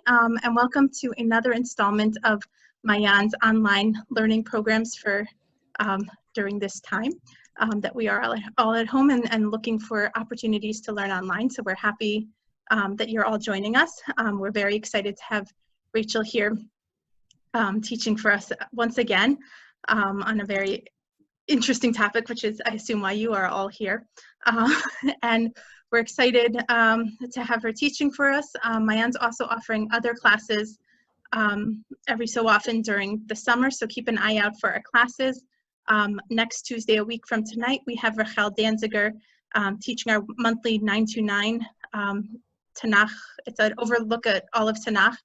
And welcome to another installment of Mayan's online learning programs for during this time that we are all at home and looking for opportunities to learn online. So we're happy that you're all joining us. We're very excited to have Rachel here teaching for us once again on a very interesting topic, which is, I assume, why you are all here. And we're excited to have her teaching for us. Mayan's also offering other classes every so often during the summer, so keep an eye out for our classes. Next Tuesday, a week from tonight, we have Rachel Danziger teaching our monthly 9 to 9 Tanakh. It's an overlook at all of Tanakh,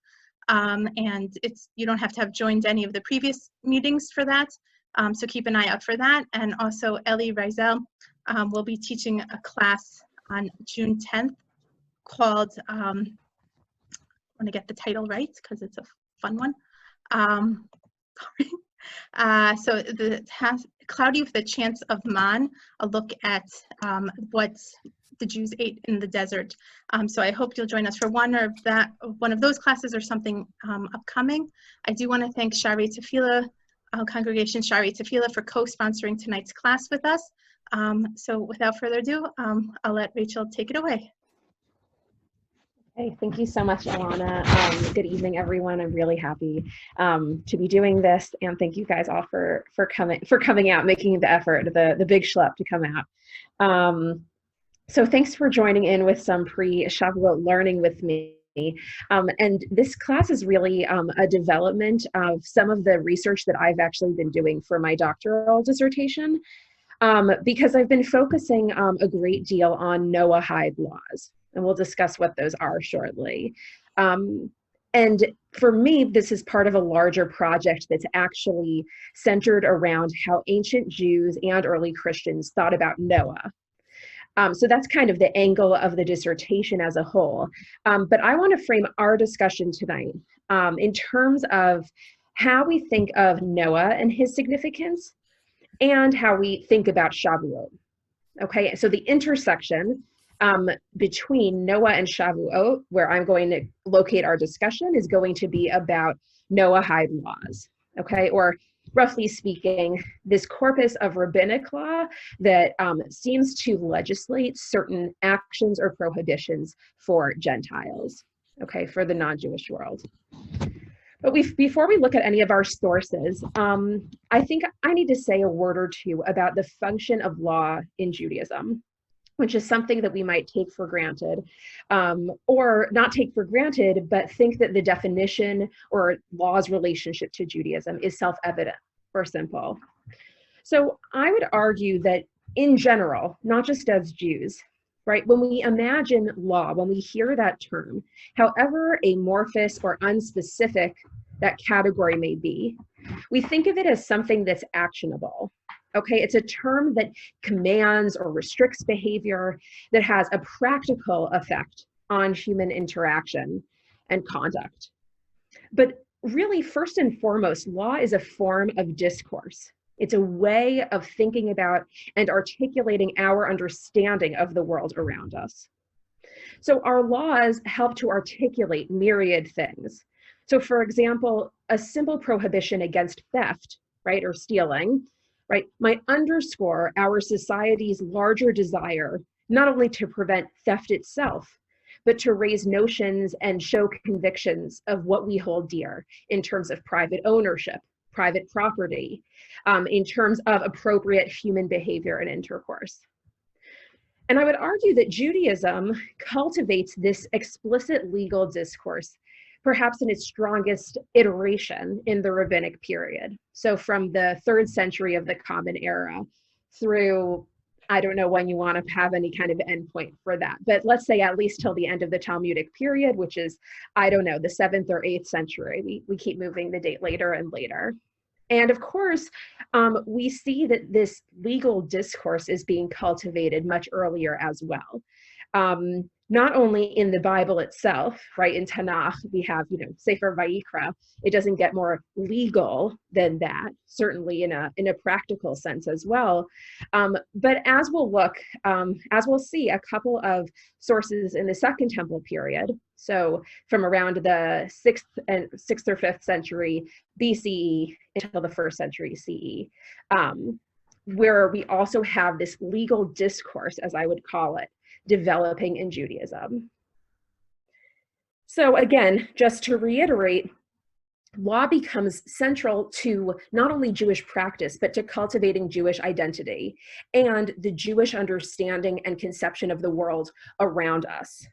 and you don't have to have joined any of the previous meetings for that. So keep an eye out for that. And also Ellie Rizel will be teaching a class on June 10th called, I want to get the title right because it's a fun one. So Cloudy with a Chance of Man, a look at what the Jews ate in the desert. So I hope you'll join us for one of those classes or something upcoming. I do want to thank Shari Tefillah, Congregation Shari Tefillah, for co-sponsoring tonight's class with us. So without further ado, I'll let Rachel take it away. Hey, thank you so much, Alana. Good evening, everyone. I'm really happy to be doing this, and thank you guys all for coming out, making the effort, the big schlep to come out. So thanks for joining in with some pre-Shavuot learning with me. And this class is really a development of some of the research that I've actually been doing for my doctoral dissertation, because I've been focusing a great deal on Noahide Laws, and we'll discuss what those are shortly. And for me, this is part of a larger project that's actually centered around how ancient Jews and early Christians thought about Noah. So that's kind of the angle of the dissertation as a whole. But I want to frame our discussion tonight in terms of how we think of Noah and his significance and how we think about Shavuot. Okay, so the intersection between Noah and Shavuot, where I'm going to locate our discussion, is going to be about Noahide laws, okay? Or roughly speaking, this corpus of rabbinic law that seems to legislate certain actions or prohibitions for Gentiles, okay, for the non-Jewish world. But before we look at any of our sources, I think I need to say a word or two about the function of law in Judaism, which is something that we might take for granted, or not take for granted, but think that the definition or law's relationship to Judaism is self-evident or simple. So I would argue that in general, not just as Jews, right, when we imagine law, when we hear that term, however amorphous or unspecific that category may be, we think of it as something that's actionable. Okay, it's a term that commands or restricts behavior that has a practical effect on human interaction and conduct. But really, first and foremost, law is a form of discourse. It's a way of thinking about and articulating our understanding of the world around us. So our laws help to articulate myriad things. So for example, a simple prohibition against theft, right, or stealing, right, might underscore our society's larger desire, not only to prevent theft itself, but to raise notions and show convictions of what we hold dear in terms of private ownership, private property, in terms of appropriate human behavior and intercourse. And I would argue that Judaism cultivates this explicit legal discourse perhaps in its strongest iteration in the rabbinic period. So from the 3rd century of the Common Era through, I don't know when you want to have any kind of endpoint for that, but let's say at least till the end of the Talmudic period, which is, I don't know, the 7th or 8th century. We keep moving the date later and later. And of course, we see that this legal discourse is being cultivated much earlier as well. not only in the Bible itself, right? In Tanakh, we have, Sefer Vayikra. It doesn't get more legal than that, certainly in a practical sense as well. But as we'll look, as we'll see, a couple of sources in the Second Temple period, so from around the 6th or 5th century BCE until the 1st century CE, where we also have this legal discourse, as I would call it, developing in Judaism. So again, just to reiterate, law becomes central to not only Jewish practice, but to cultivating Jewish identity and the Jewish understanding and conception of the world around us.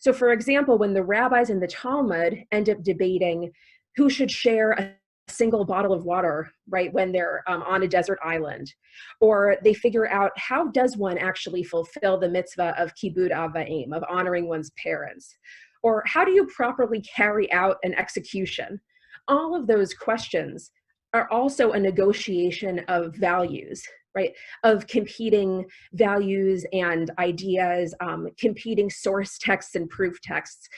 So for example, when the rabbis in the Talmud end up debating who should share a single bottle of water, right, when they're on a desert island, or they figure out how does one actually fulfill the mitzvah of kibud av va'im, of honoring one's parents, or how do you properly carry out an execution? All of those questions are also a negotiation of values, right, of competing values and ideas, competing source texts and proof texts.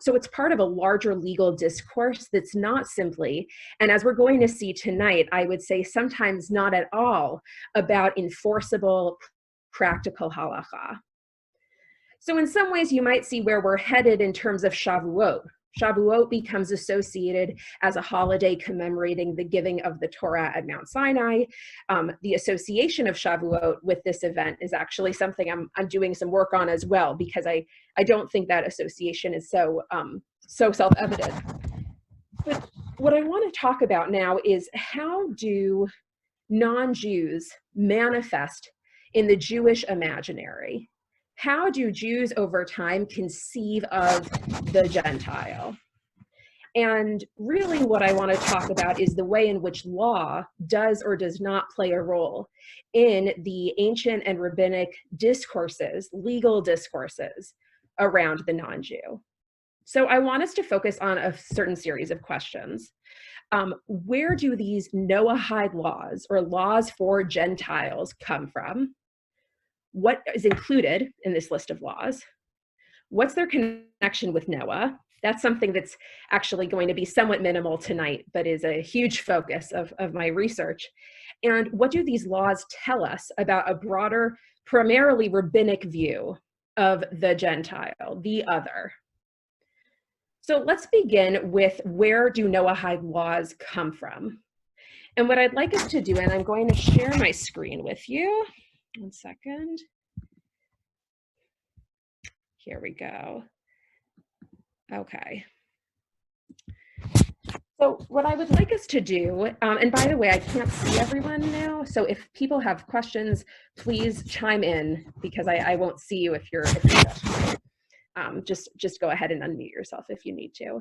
So it's part of a larger legal discourse that's not simply, and as we're going to see tonight, I would say sometimes not at all, about enforceable, practical halacha. So in some ways, you might see where we're headed in terms of Shavuot. Shavuot becomes associated as a holiday commemorating the giving of the Torah at Mount Sinai. The association of Shavuot with this event is actually something I'm doing some work on as well, because I don't think that association is so self-evident. But what I want to talk about now is how do non-Jews manifest in the Jewish imaginary? How do Jews over time conceive of the Gentile? And really what I want to talk about is the way in which law does or does not play a role in the ancient and rabbinic discourses, legal discourses around the non-Jew. So I want us to focus on a certain series of questions. Where do these Noahide laws, or laws for Gentiles, come from? What is included in this list of laws? What's their connection with Noah? That's something that's actually going to be somewhat minimal tonight, but is a huge focus of my research. And what do these laws tell us about a broader, primarily rabbinic view of the Gentile, the other? So let's begin with, where do Noahide laws come from? And what I'd like us to do, and I'm going to share my screen with you. 1 second. Here we go. Okay. So what I would like us to do, and by the way, I can't see everyone now, so if people have questions, please chime in, because I won't see you if you're just go ahead and unmute yourself if you need to.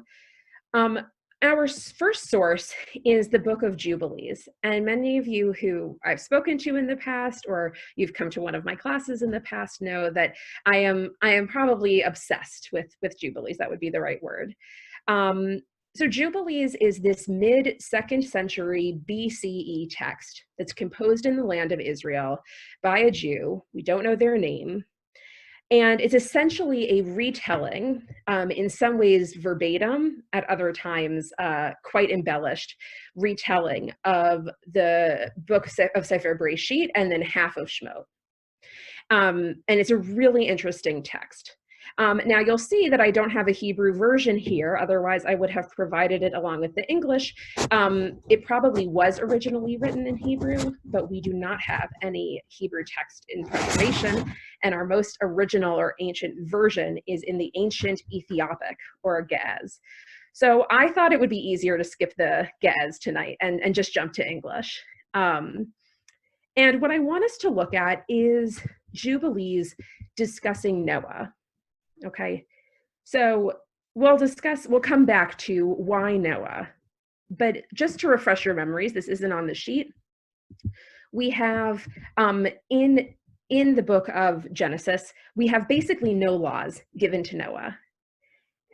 Our first source is the Book of Jubilees, and many of you who I've spoken to in the past, or you've come to one of my classes in the past, know that I am probably obsessed with Jubilees. That would be the right word. So Jubilees is this mid-2nd century BCE text that's composed in the land of Israel by a Jew. We don't know their name. And it's essentially a retelling, in some ways verbatim, at other times quite embellished, retelling of the book of Sefer Bereshit and then half of Shemot. And it's a really interesting text. Now you'll see that I don't have a Hebrew version here, otherwise I would have provided it along with the English. It probably was originally written in Hebrew, but we do not have any Hebrew text in preparation, and our most original or ancient version is in the ancient Ethiopic, or Ge'ez. So I thought it would be easier to skip the Ge'ez tonight and just jump to English. And what I want us to look at is Jubilees discussing Noah. Okay, so we'll come back to why Noah, but just to refresh your memories, this isn't on the sheet. We have in the book of Genesis, we have basically no laws given to Noah.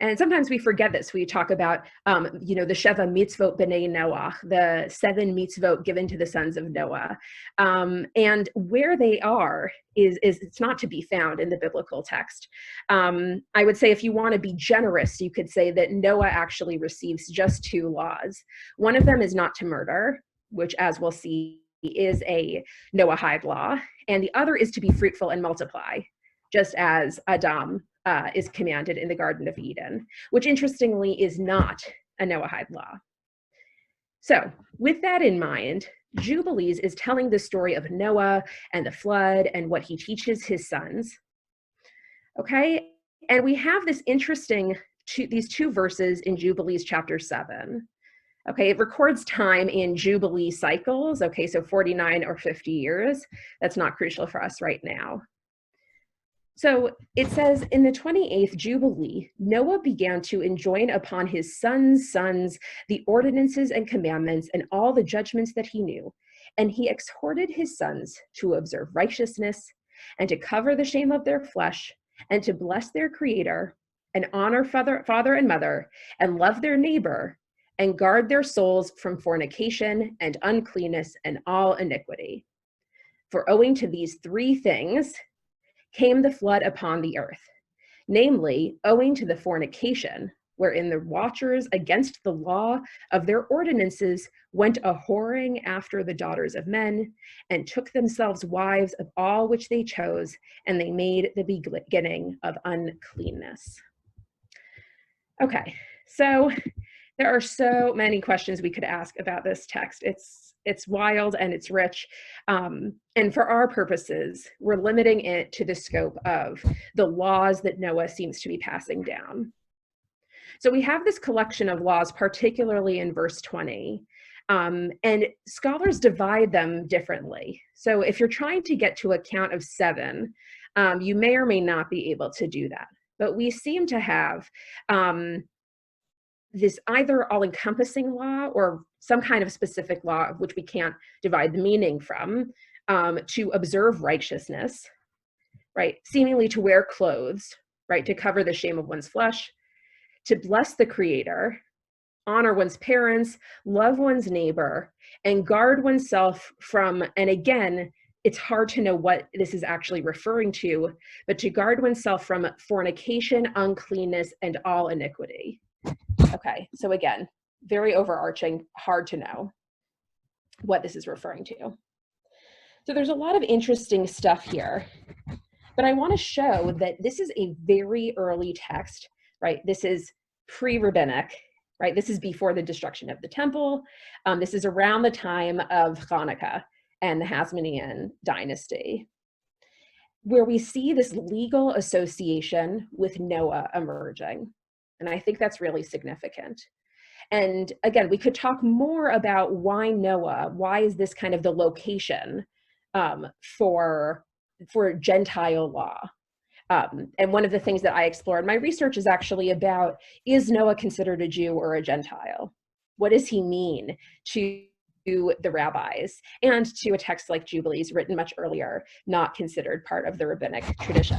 And sometimes we forget this. We talk about, you know, the Sheva mitzvot b'nei Noah, the 7 mitzvot given to the sons of Noah. And where they are is it's not to be found in the biblical text. I would say if you want to be generous, you could say that Noah actually receives just 2 laws. One of them is not to murder, which, as we'll see, is a Noahide law. And the other is to be fruitful and multiply, just as Adam is commanded in the Garden of Eden, which interestingly is not a Noahide law. So with that in mind, Jubilees is telling the story of Noah and the flood and what he teaches his sons. Okay, and we have this interesting, these 2 verses in Jubilees chapter 7. Okay, it records time in Jubilee cycles. Okay, so 49 or 50 years. That's not crucial for us right now. So it says, in the 28th Jubilee, Noah began to enjoin upon his sons' sons the ordinances and commandments and all the judgments that he knew. And he exhorted his sons to observe righteousness and to cover the shame of their flesh and to bless their Creator and honor father and mother and love their neighbor and guard their souls from fornication and uncleanness and all iniquity. For owing to these 3 things, came the flood upon the earth, namely, owing to the fornication, wherein the watchers against the law of their ordinances went a-whoring after the daughters of men, and took themselves wives of all which they chose, and they made the beginning of uncleanness. Okay, so there are so many questions we could ask about this text. It's wild and it's rich. And for our purposes, we're limiting it to the scope of the laws that Noah seems to be passing down. So we have this collection of laws, particularly in verse 20, and scholars divide them differently. So if you're trying to get to a count of 7, you may or may not be able to do that. But we seem to have this either all-encompassing law or some kind of specific law of which we can't divide the meaning from, to observe righteousness, right? Seemingly to wear clothes, right? To cover the shame of one's flesh, to bless the Creator, honor one's parents, love one's neighbor, and guard oneself from, and again, it's hard to know what this is actually referring to, but to guard oneself from fornication, uncleanness, and all iniquity. Okay, so again, very overarching, hard to know what this is referring to. So there's a lot of interesting stuff here, but I want to show that this is a very early text, right? This is pre-rabbinic, right? This is before the destruction of the temple. This is around the time of Hanukkah and the Hasmonean dynasty, where we see this legal association with Noah emerging. And I think that's really significant. And again, we could talk more about why Noah, why is this kind of the location for Gentile law? And one of the things that I explore in my research is actually about, is Noah considered a Jew or a Gentile? What does he mean to the rabbis and to a text like Jubilees, written much earlier, not considered part of the rabbinic tradition?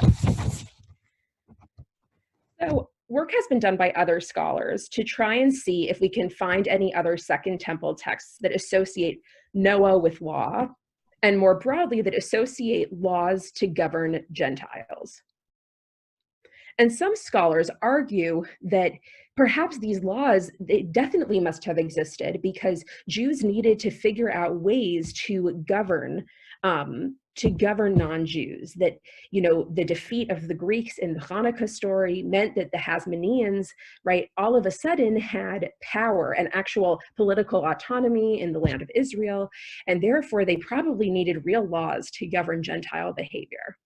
So work has been done by other scholars to try and see if we can find any other Second Temple texts that associate Noah with law, and more broadly, that associate laws to govern Gentiles. And some scholars argue that perhaps these laws, they definitely must have existed because Jews needed to figure out ways to govern non-Jews. That, you know, the defeat of the Greeks in the Hanukkah story meant that the Hasmoneans, right, all of a sudden had power and actual political autonomy in the land of Israel, and therefore they probably needed real laws to govern Gentile behavior.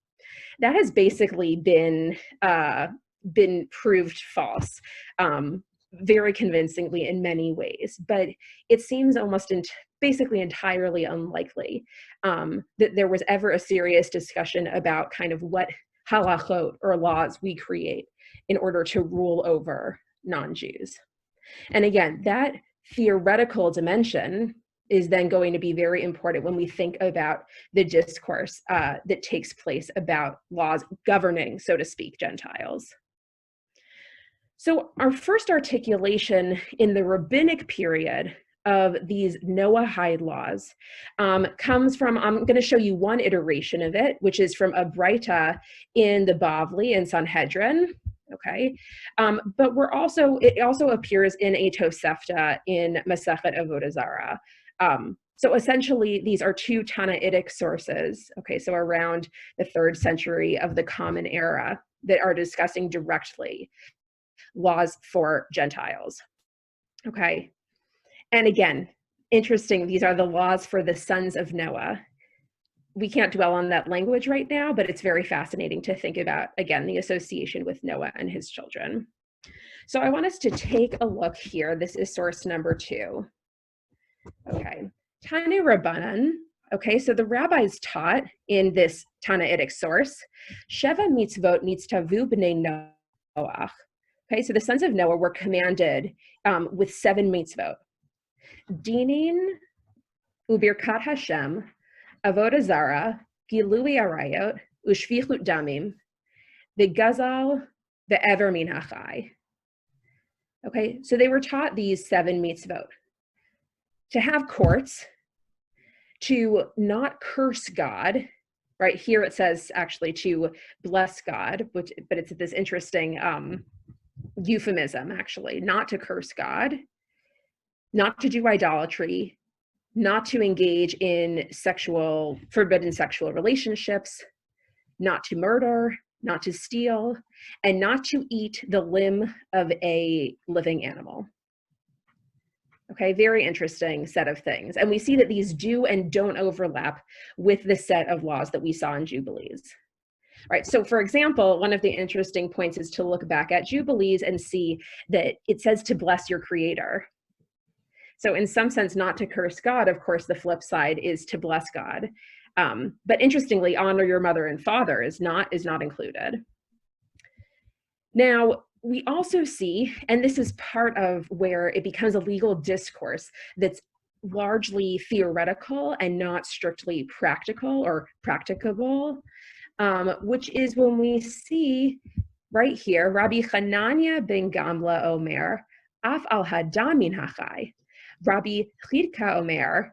That has basically been proved false, very convincingly in many ways, but it seems almost basically entirely unlikely that there was ever a serious discussion about kind of what halachot or laws we create in order to rule over non-Jews. And again, that theoretical dimension is then going to be very important when we think about the discourse that takes place about laws governing, so to speak, Gentiles. So our first articulation in the rabbinic period of these Noahide laws comes from, I'm going to show you one iteration of it, which is from a Braita in the Bavli in Sanhedrin. Okay, but it also appears in a Tosefta in Masechet Avodah Zarah. So essentially, these are two Tannaitic sources, okay, so around the 3rd century of the Common Era, that are discussing directly laws for Gentiles, okay? And again, interesting, these are the laws for the sons of Noah. We can't dwell on that language right now, but it's very fascinating to think about, again, the association with Noah and his children. So I want us to take a look here. This is source number 2. Okay, Tane Rabbanan. Okay, so the rabbis taught in this Tannaitic source, Sheva mitzvot nitztavu b'nei Noach. Okay, so the sons of Noah were commanded with 7 mitzvot. Dinin, ubirkat Hashem, avodah zara, gilui arayot, ushvichut damim, v'gazal, ve'ever min hachai. Okay, so they were taught these 7 mitzvot. To have courts, to not curse God, right? Here it says actually to bless God, but it's this interesting euphemism, actually, not to curse God, not to do idolatry, not to engage in forbidden sexual relationships, not to murder, not to steal, and not to eat the limb of a living animal. Okay, very interesting set of things. And we see that these do and don't overlap with the set of laws that we saw in Jubilees. All right, so for example, one of the interesting points is to look back at Jubilees and see that it says to bless your creator. So in some sense, not to curse God, of course, the flip side is to bless God. But interestingly, honor your mother and father is not included. Now, we also see, and this is part of where it becomes a legal discourse that's largely theoretical and not strictly practical or practicable, which is when we see right here, Rabbi Chananya ben Gamla Omer, Af al Hadam min hachai, Rabbi Chidka Omer,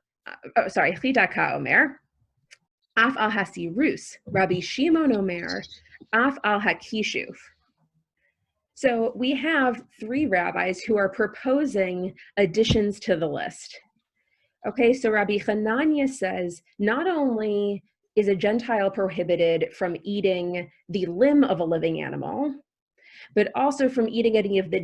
Chidaka Omer, Af al Hasirus, Rabbi Shimon Omer, Af al Hakishuf. So we have 3 rabbis who are proposing additions to the list. Okay, so Rabbi Chananya says, not only is a Gentile prohibited from eating the limb of a living animal, but also from eating any of the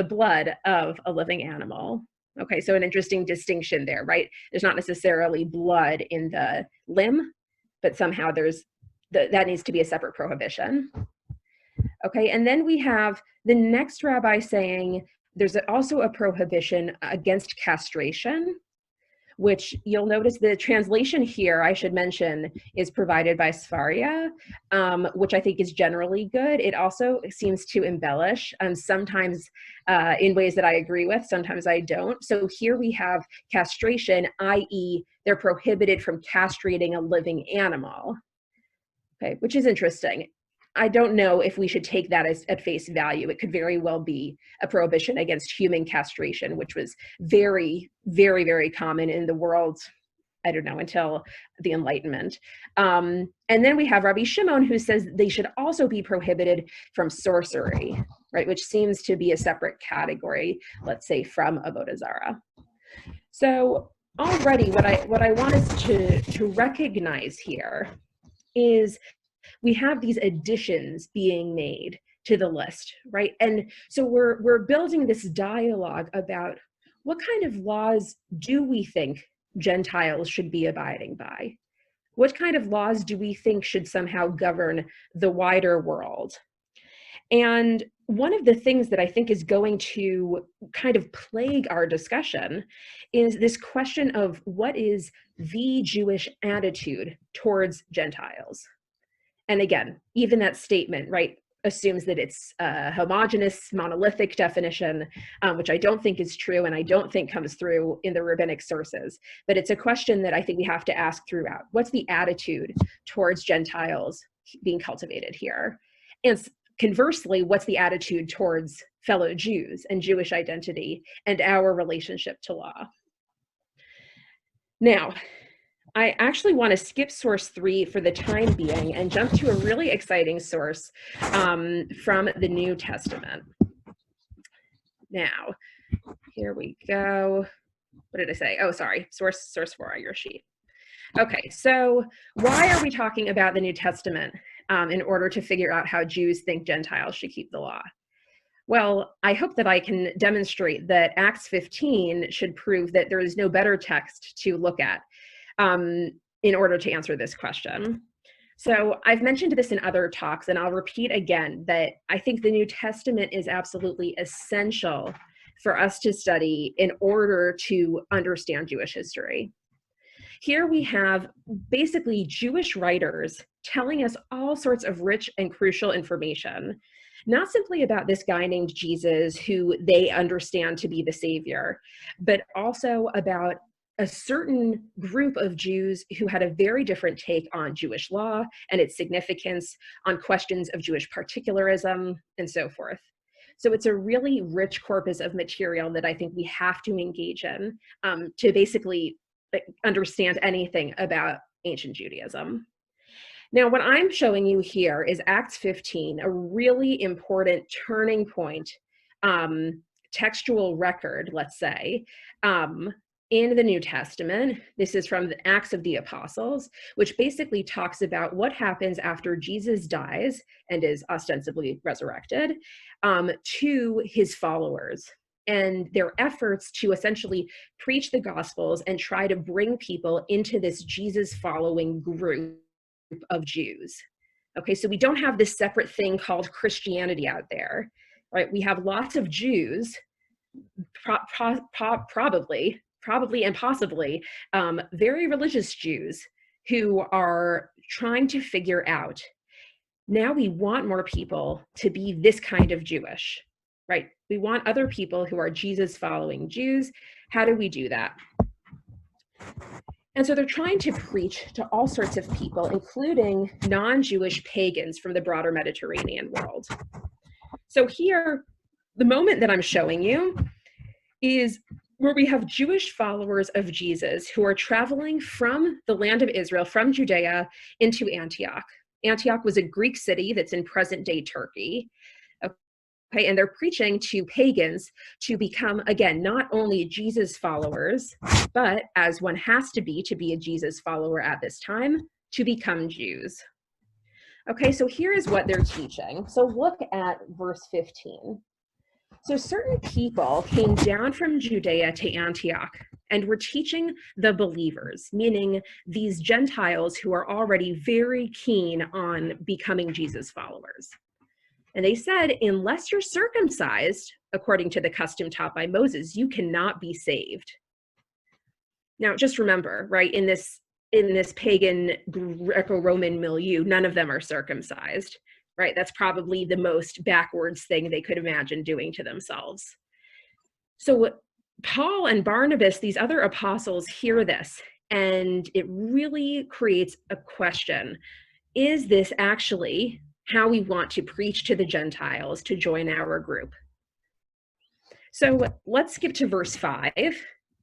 blood of a living animal. Okay, so an interesting distinction there, right? There's not necessarily blood in the limb, but somehow that needs to be a separate prohibition. Okay, and then we have the next rabbi saying there's also a prohibition against castration, which you'll notice the translation here, I should mention, is provided by Sfaria, which I think is generally good. It also seems to embellish, sometimes in ways that I agree with, sometimes I don't. So here we have castration, i.e. they're prohibited from castrating a living animal, okay, which is interesting. I don't know if we should take that as at face value. It could very well be a prohibition against human castration, which was very, very, very common in the world, I don't know, until the Enlightenment. And then we have Rabbi Shimon, who says they should also be prohibited from sorcery, right, which seems to be a separate category, let's say, from Avodah Zarah. So already what I want us to recognize here is we have these additions being made to the list, right? And so we're building this dialogue about what kind of laws do we think Gentiles should be abiding by? What kind of laws do we think should somehow govern the wider world? And one of the things that I think is going to kind of plague our discussion is this question of what is the Jewish attitude towards Gentiles? And again, even that statement, right, assumes that it's a homogeneous, monolithic definition, which I don't think is true and I don't think comes through in the rabbinic sources. But it's a question that I think we have to ask throughout. What's the attitude towards Gentiles being cultivated here? And Conversely, what's the attitude towards fellow Jews and Jewish identity and our relationship to law? Now, I actually want to skip source 3 for the time being and jump to a really exciting source from the New Testament. Now, here we go. What did I say? Oh, sorry, source 4 on your sheet. Okay, so why are we talking about the New Testament in order to figure out how Jews think Gentiles should keep the law? Well, I hope that I can demonstrate that Acts 15 should prove that there is no better text to look at in order to answer this question. So I've mentioned this in other talks, and I'll repeat again that I think the New Testament is absolutely essential for us to study in order to understand Jewish history. Here we have basically Jewish writers telling us all sorts of rich and crucial information, not simply about this guy named Jesus who they understand to be the Savior, but also about a certain group of Jews who had a very different take on Jewish law and its significance, on questions of Jewish particularism, and so forth. So it's a really rich corpus of material that I think we have to engage in to basically understand anything about ancient Judaism. Now, what I'm showing you here is Acts 15, a really important turning point, textual record, let's say, in the New Testament. This is from the Acts of the Apostles, which basically talks about what happens after Jesus dies and is ostensibly resurrected to his followers, and their efforts to essentially preach the Gospels and try to bring people into this Jesus-following group of Jews. Okay, so we don't have this separate thing called Christianity out there, right? We have lots of Jews, probably and possibly very religious Jews who are trying to figure out, now we want more people to be this kind of Jewish, right? We want other people who are Jesus-following Jews. How do we do that? And so they're trying to preach to all sorts of people, including non-Jewish pagans from the broader Mediterranean world. So here, the moment that I'm showing you is where we have Jewish followers of Jesus who are traveling from the land of Israel, from Judea, into Antioch. Antioch was a Greek city that's in present-day Turkey. Okay, and they're preaching to pagans to become, again, not only Jesus followers, but as one has to be a Jesus follower at this time, to become Jews. Okay, so here is what they're teaching. So look at verse 15. So certain people came down from Judea to Antioch and were teaching the believers, meaning these Gentiles who are already very keen on becoming Jesus followers. And they said, unless you're circumcised, according to the custom taught by Moses, you cannot be saved. Now, just remember, right, in this pagan Greco-Roman milieu, none of them are circumcised, right? That's probably the most backwards thing they could imagine doing to themselves. So Paul and Barnabas, these other apostles, hear this, and it really creates a question. Is this actually how we want to preach to the Gentiles to join our group? So let's skip to verse 5.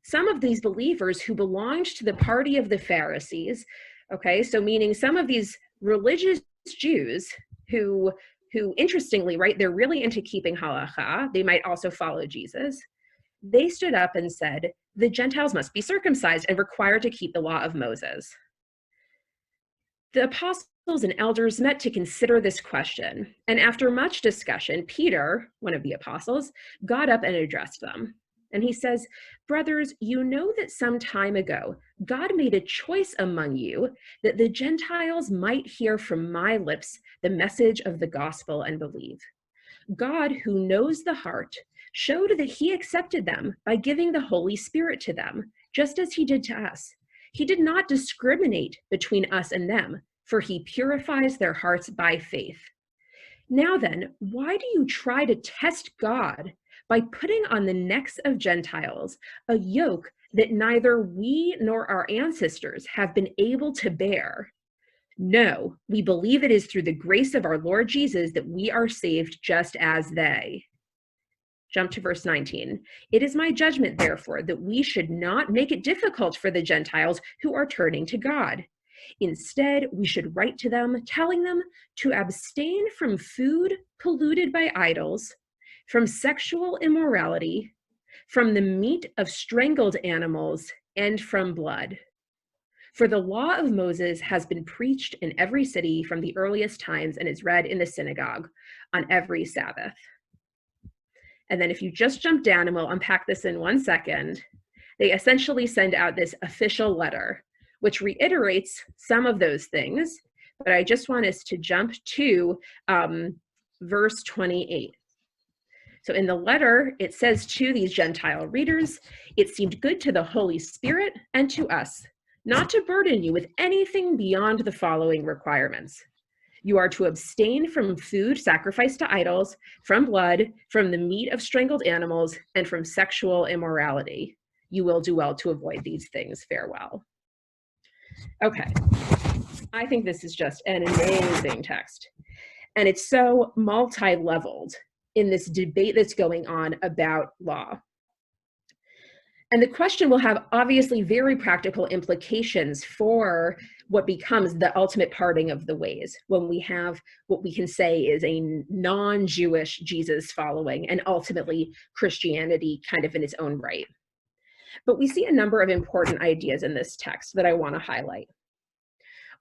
Some of these believers who belonged to the party of the Pharisees, okay, so meaning some of these religious Jews who interestingly, right, they're really into keeping halacha, they might also follow Jesus, they stood up and said, the Gentiles must be circumcised and required to keep the law of Moses. The apostles and elders met to consider this question, and after much discussion, Peter, one of the apostles, got up and addressed them. And he says, brothers, you know that some time ago, God made a choice among you that the Gentiles might hear from my lips the message of the gospel and believe. God, who knows the heart, showed that he accepted them by giving the Holy Spirit to them, just as he did to us. He did not discriminate between us and them, for he purifies their hearts by faith. Now then, why do you try to test God by putting on the necks of Gentiles a yoke that neither we nor our ancestors have been able to bear? No, we believe it is through the grace of our Lord Jesus that we are saved just as they. Jump to verse 19. It is my judgment, therefore, that we should not make it difficult for the Gentiles who are turning to God. Instead, we should write to them, telling them to abstain from food polluted by idols, from sexual immorality, from the meat of strangled animals, and from blood. For the law of Moses has been preached in every city from the earliest times and is read in the synagogue on every Sabbath. And then if you just jump down, and we'll unpack this in 1 second, they essentially send out this official letter, which reiterates some of those things, but I just want us to jump to verse 28. So in the letter, it says to these Gentile readers, it seemed good to the Holy Spirit and to us not to burden you with anything beyond the following requirements. You are to abstain from food sacrificed to idols, from blood, from the meat of strangled animals, and from sexual immorality. You will do well to avoid these things. Farewell. Okay, I think this is just an amazing text. And it's so multi-leveled in this debate that's going on about law. And the question will have obviously very practical implications for what becomes the ultimate parting of the ways, when we have what we can say is a non-Jewish Jesus following and ultimately Christianity kind of in its own right. But we see a number of important ideas in this text that I want to highlight.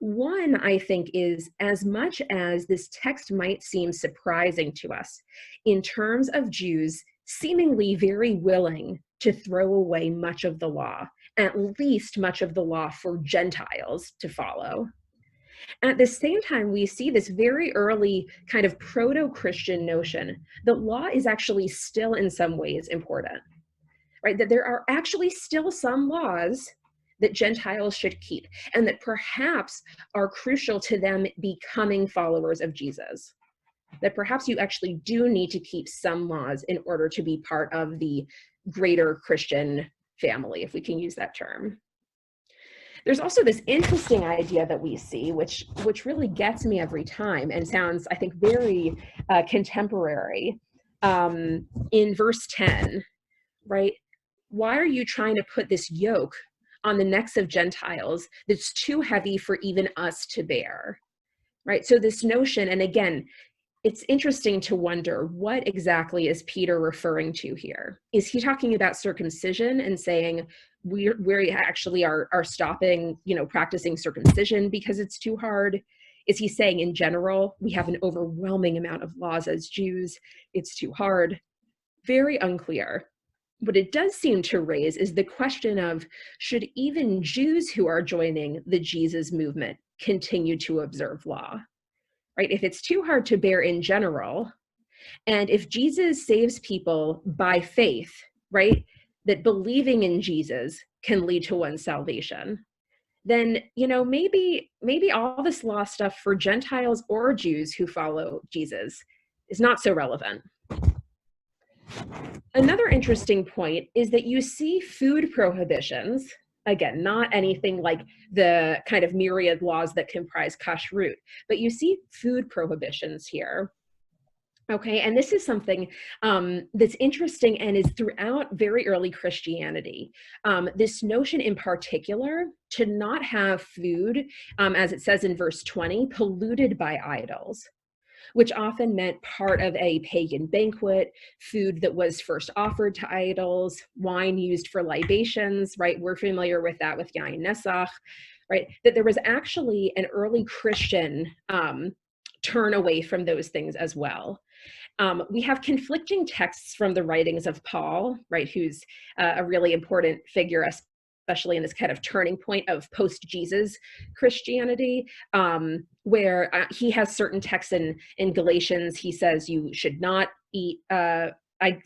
One, I think, is as much as this text might seem surprising to us in terms of Jews seemingly very willing to throw away much of the law, at least much of the law for Gentiles to follow. At the same time, we see this very early kind of proto-Christian notion that law is actually still in some ways important, right? That there are actually still some laws that Gentiles should keep, and that perhaps are crucial to them becoming followers of Jesus. That perhaps you actually do need to keep some laws in order to be part of the greater Christian family, if we can use that term. There's also this interesting idea that we see, which really gets me every time and sounds, I think, very contemporary, in verse 10, right? Why are you trying to put this yoke on the necks of Gentiles that's too heavy for even us to bear, right? So this notion, and again, it's interesting to wonder, what exactly is Peter referring to here? Is he talking about circumcision and saying we actually are stopping, practicing circumcision because it's too hard? Is he saying in general, we have an overwhelming amount of laws as Jews, it's too hard? Very unclear. What it does seem to raise is the question of, should even Jews who are joining the Jesus movement continue to observe law? Right? If it's too hard to bear in general, and if Jesus saves people by faith, right, that believing in Jesus can lead to one's salvation, then, maybe all this law stuff for Gentiles or Jews who follow Jesus is not so relevant. Another interesting point is that you see food prohibitions, again, not anything like the kind of myriad laws that comprise kashrut, but you see food prohibitions here. Okay, and this is something that's interesting and is throughout very early Christianity. This notion in particular to not have food, as it says in verse 20, polluted by idols, which often meant part of a pagan banquet, food that was first offered to idols, wine used for libations, right? We're familiar with that with Yain Nesach, right? That there was actually an early Christian turn away from those things as well. We have conflicting texts from the writings of Paul, right, who's a really important figure, especially in this kind of turning point of post-Jesus Christianity, where he has certain texts in Galatians. He says you should not eat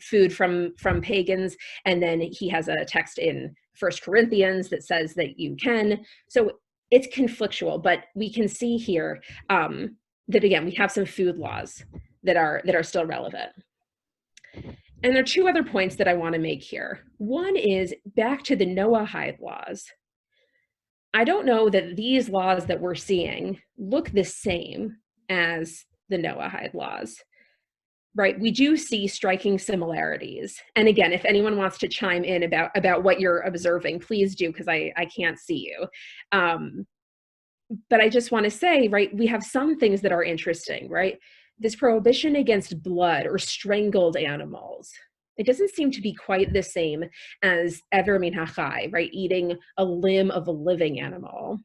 food from pagans, and then he has a text in 1 Corinthians that says that you can. So it's conflictual, but we can see here that, again, we have some food laws that are still relevant. And there are two other points that I want to make here. One is back to the Noahide Laws. I don't know that these laws that we're seeing look the same as the Noahide laws, right? We do see striking similarities. And again, if anyone wants to chime in about what you're observing, please do, because I can't see you. But I just want to say, right, we have some things that are interesting, right? This prohibition against blood or strangled animals. It doesn't seem to be quite the same as ever min hachai, right? Eating a limb of a living animal.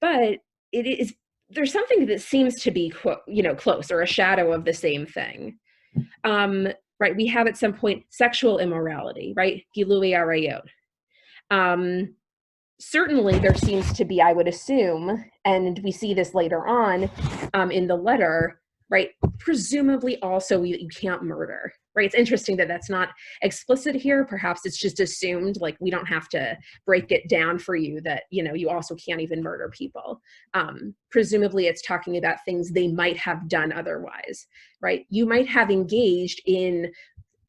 But there's something that seems to be, close, or a shadow of the same thing. Right, we have at some point sexual immorality, right? Gilui arayot. Certainly there seems to be, I would assume, and we see this later on in the letter, right? Presumably also you can't murder, right? It's interesting that that's not explicit here. Perhaps it's just assumed, like we don't have to break it down for you that, you also can't even murder people. Presumably it's talking about things they might have done otherwise, right? You might have engaged in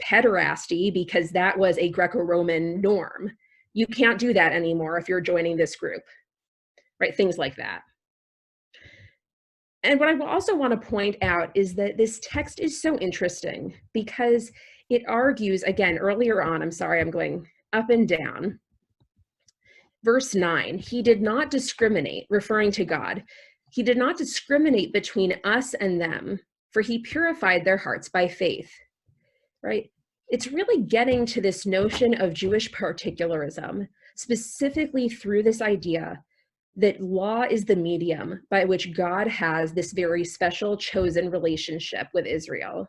pederasty because that was a Greco-Roman norm. You can't do that anymore if you're joining this group, right? Things like that. And what I will also want to point out is that this text is so interesting because it argues, again, earlier on, I'm sorry, I'm going up and down. Verse 9, he did not discriminate, referring to God. He did not discriminate between us and them, for he purified their hearts by faith, right? It's really getting to this notion of Jewish particularism, specifically through this idea that law is the medium by which God has this very special chosen relationship with Israel,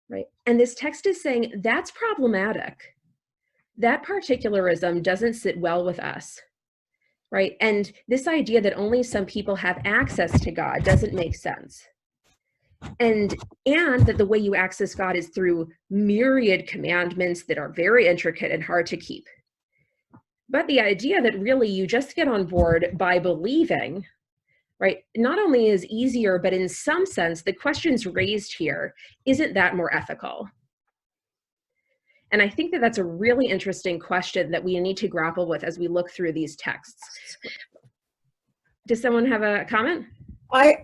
right? And this text is saying that's problematic. That particularism doesn't sit well with us, right? And this idea that only some people have access to God doesn't make sense. And that the way you access God is through myriad commandments that are very intricate and hard to keep. But the idea that really you just get on board by believing, right, not only is easier, but in some sense, the questions raised here, isn't that more ethical? And I think that that's a really interesting question that we need to grapple with as we look through these texts. Does someone have a comment?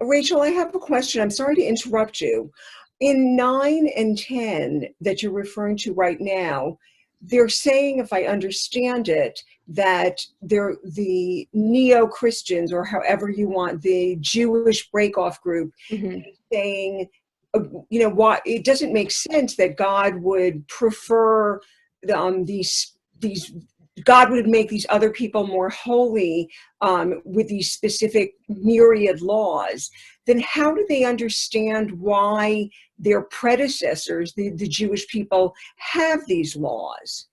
Rachel, I have a question. I'm sorry to interrupt you. In 9 and 10 that you're referring to right now, they're saying, if I understand it, that the neo-Christians, or however you want, the Jewish breakoff group, saying, why it doesn't make sense that God would prefer these God would make these other people more holy with these specific myriad laws. Then how do they understand why their predecessors, the Jewish people, have these laws?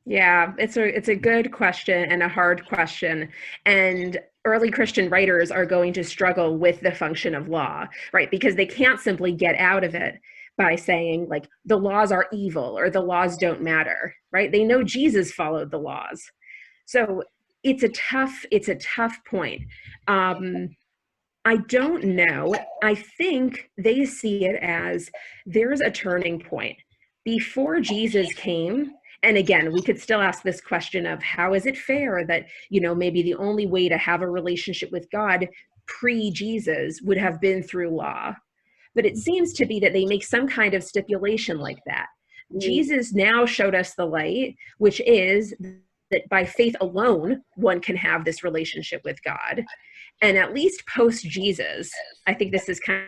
Yeah, it's a good question and a hard question. And early Christian writers are going to struggle with the function of law, right? Because they can't simply get out of it by saying, like, the laws are evil or the laws don't matter, right? They know Jesus followed the laws. So it's a tough point. I don't know. I think they see it as there's a turning point. Before Jesus came, and again, we could still ask this question of how is it fair that, maybe the only way to have a relationship with God pre-Jesus would have been through law. But it seems to be that they make some kind of stipulation like that. Jesus now showed us the light, which is that by faith alone, one can have this relationship with God. And at least post-Jesus, I think this is kind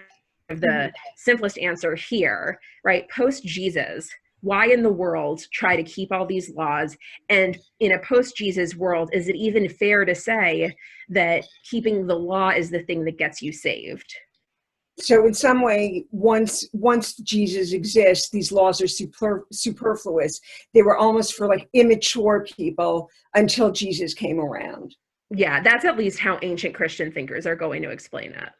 of the simplest answer here, right? Post-Jesus, why in the world try to keep all these laws? And in a post-Jesus world, is it even fair to say that keeping the law is the thing that gets you saved? So in some way, once Jesus exists, these laws are superfluous. They were almost for like immature people until Jesus came around. Yeah, that's at least how ancient Christian thinkers are going to explain that.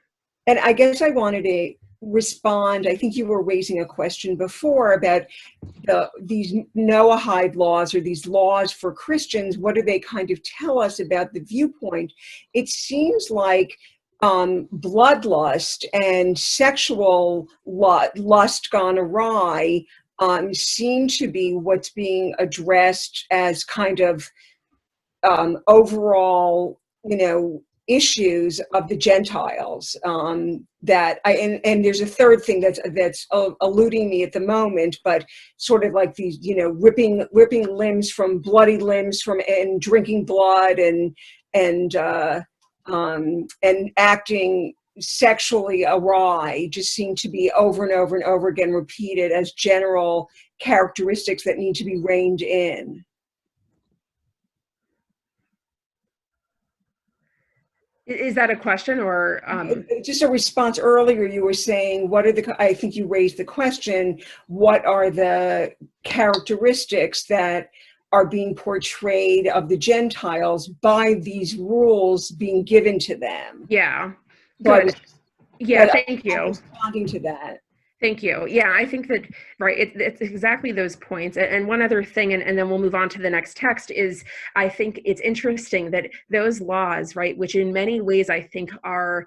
And I guess I wanted to respond. I think you were raising a question before about these Noahide laws, or these laws for Christians. What do they kind of tell us about the viewpoint? It seems like bloodlust and sexual lust gone awry seem to be what's being addressed as kind of overall, issues of the Gentiles, that and there's a third thing that's eluding me at the moment, but sort of like these, ripping limbs from bloody limbs from and drinking blood and acting sexually awry just seem to be over and over and over again repeated as general characteristics that need to be reined in. Is that a question or? Just a response earlier, you were saying, I think you raised the question, what are the characteristics that are being portrayed of the Gentiles by these rules being given to them? Yeah, good. Thank you. Responding to that. Thank you. Yeah, I think that, right, it's exactly those points. And one other thing, and then we'll move on to the next text, is I think it's interesting that those laws, right, which in many ways I think are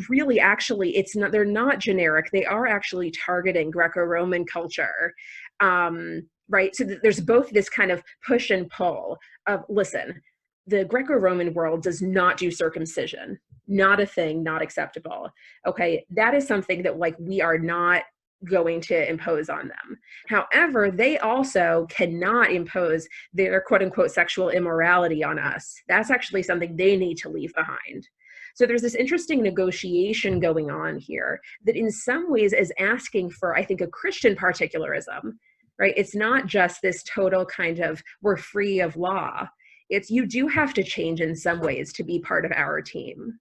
really actually, they're not generic. They are actually targeting Greco-Roman culture, right? So there's both this kind of push and pull of, listen, the Greco-Roman world does not do circumcision. Not a thing, not acceptable. Okay, that is something that we are not going to impose on them. However, they also cannot impose their quote unquote sexual immorality on us. That's actually something they need to leave behind. So there's this interesting negotiation going on here that in some ways is asking for, I think, a Christian particularism, right? It's not just this total kind of, we're free of law. It's, you do have to change in some ways to be part of our team.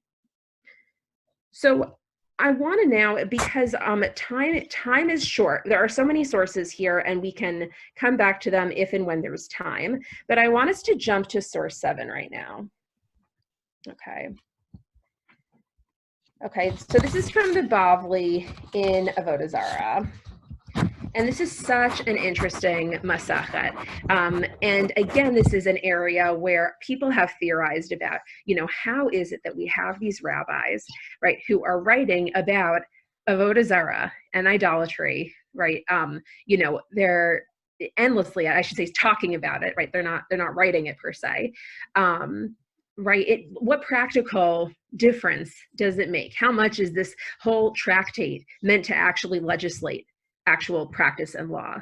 So I want to now, because time is short, there are so many sources here and we can come back to them if and when there's time, but I want us to jump to source 7 right now. Okay, so this is from the Bavli in Avodah Zarah. And this is such an interesting masachet. And again, this is an area where people have theorized about, how is it that we have these rabbis, right, who are writing about avodah zarah and idolatry, right? They're endlessly, I should say, talking about it, right? They're not writing it per se, right? What practical difference does it make? How much is this whole tractate meant to actually legislate actual practice and law?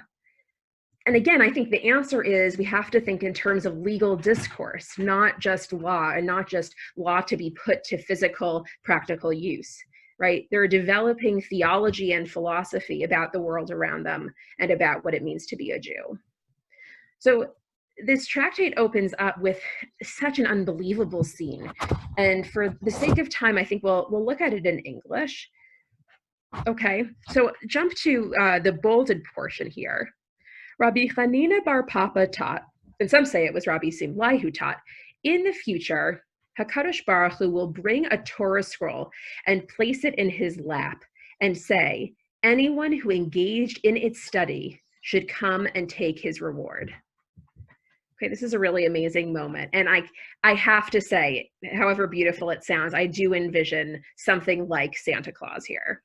And again, I think the answer is we have to think in terms of legal discourse, not just law, and not just law to be put to physical, practical use, right? They're developing theology and philosophy about the world around them and about what it means to be a Jew. So this tractate opens up with such an unbelievable scene. And for the sake of time, I think we'll look at it in English. Okay, so jump to the bolded portion here. Rabbi Hanina bar Papa taught, and some say it was Rabbi Simlai who taught, in the future, HaKadosh Baruch Hu will bring a Torah scroll and place it in his lap and say, anyone who engaged in its study should come and take his reward. Okay, this is a really amazing moment. And I have to say, however beautiful it sounds, I do envision something like Santa Claus here.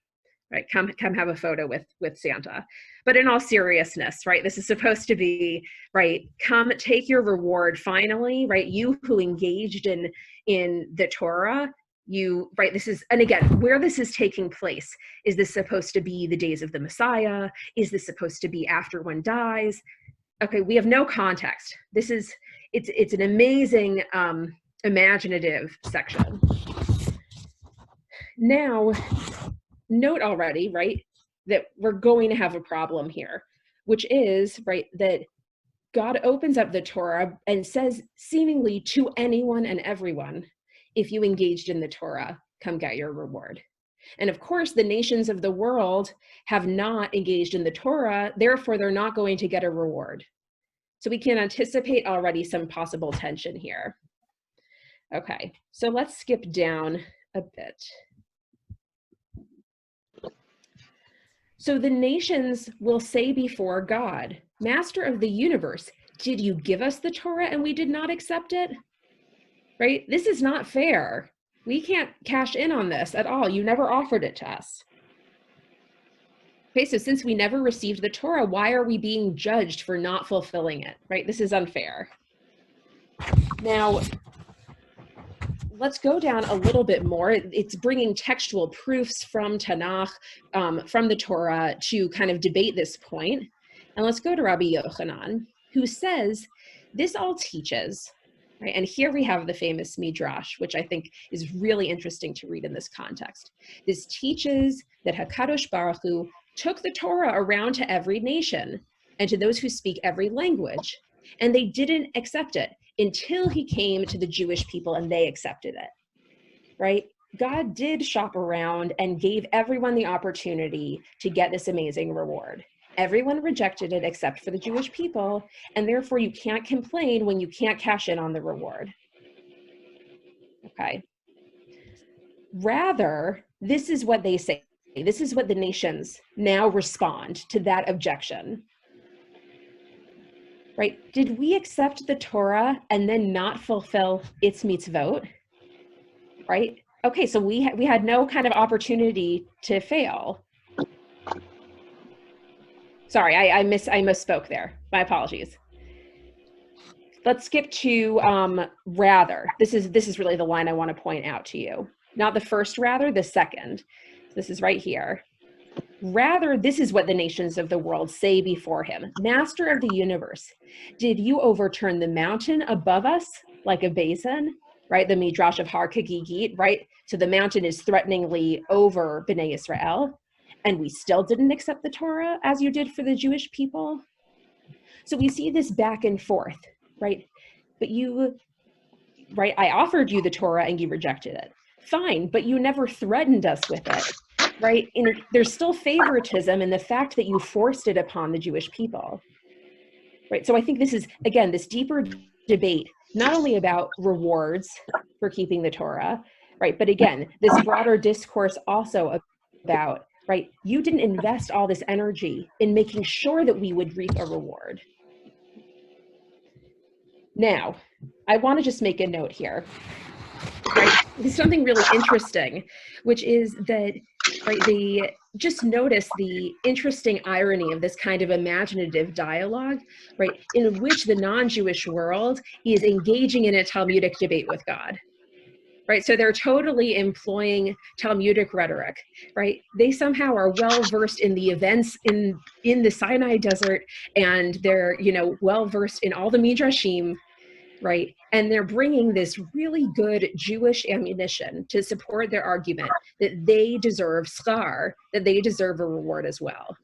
Right, come have a photo with Santa. But in all seriousness, right, this is supposed to be, right, come take your reward finally, right, you who engaged in the Torah, right, this is, and again, where this is taking place, is this supposed to be the days of the Messiah? Is this supposed to be after one dies? Okay, we have no context. It's an amazing imaginative section. Now, note already, right, that we're going to have a problem here, which is, right, that God opens up the Torah and says seemingly to anyone and everyone, if you engaged in the Torah, come get your reward. And of course, the nations of the world have not engaged in the Torah, therefore they're not going to get a reward. So we can anticipate already some possible tension here. Okay, so let's skip down a bit. So the nations will say before God, Master of the universe, did you give us the Torah and we did not accept it? Right? This is not fair. We can't cash in on this at all. You never offered it to us. Okay, so since we never received the Torah, why are we being judged for not fulfilling it? Right? This is unfair. Now, let's go down a little bit more. It's bringing textual proofs from Tanakh, from the Torah, to kind of debate this point. And let's go to Rabbi Yochanan, who says, this all teaches, right? And here we have the famous Midrash, which I think is really interesting to read in this context. This teaches that HaKadosh Baruch Hu took the Torah around to every nation and to those who speak every language, and they didn't accept it until he came to the Jewish people and they accepted it, right? God did shop around and gave everyone the opportunity to get this amazing reward. Everyone rejected it except for the Jewish people, and therefore you can't complain when you can't cash in on the reward. Okay. Rather, this is what they say. This is what the nations now respond to that objection. Right? Did we accept the Torah and then not fulfill its mitzvot? Right? Okay, so we had no kind of opportunity to fail. Sorry, I misspoke there. My apologies. Let's skip to rather. This is really the line I want to point out to you. Not the first rather, the second. This is right here. Rather, this is what the nations of the world say before him. Master of the universe, did you overturn the mountain above us like a basin? Right, the Midrash of Har Kagigit, right? So the mountain is threateningly over Bnei Israel, and we still didn't accept the Torah as you did for the Jewish people. So we see this back and forth, right? But you, right, I offered you the Torah and you rejected it. Fine, but you never threatened us with it. Right? And there's still favoritism in the fact that you forced it upon the Jewish people. Right? So I think this is, again, this deeper debate, not only about rewards for keeping the Torah, right? But again, this broader discourse also about, right? You didn't invest all this energy in making sure that we would reap a reward. Now, I want to just make a note here. Right? There's something really interesting, which is that, right, just notice the interesting irony of this kind of imaginative dialogue, right, in which the non-Jewish world is engaging in a Talmudic debate with God. Right, so they're totally employing Talmudic rhetoric, right? They somehow are well versed in the events in the Sinai desert, and they're, you know, well versed in all the midrashim, right? And they're bringing this really good Jewish ammunition to support their argument that they deserve schar, that they deserve a reward as well.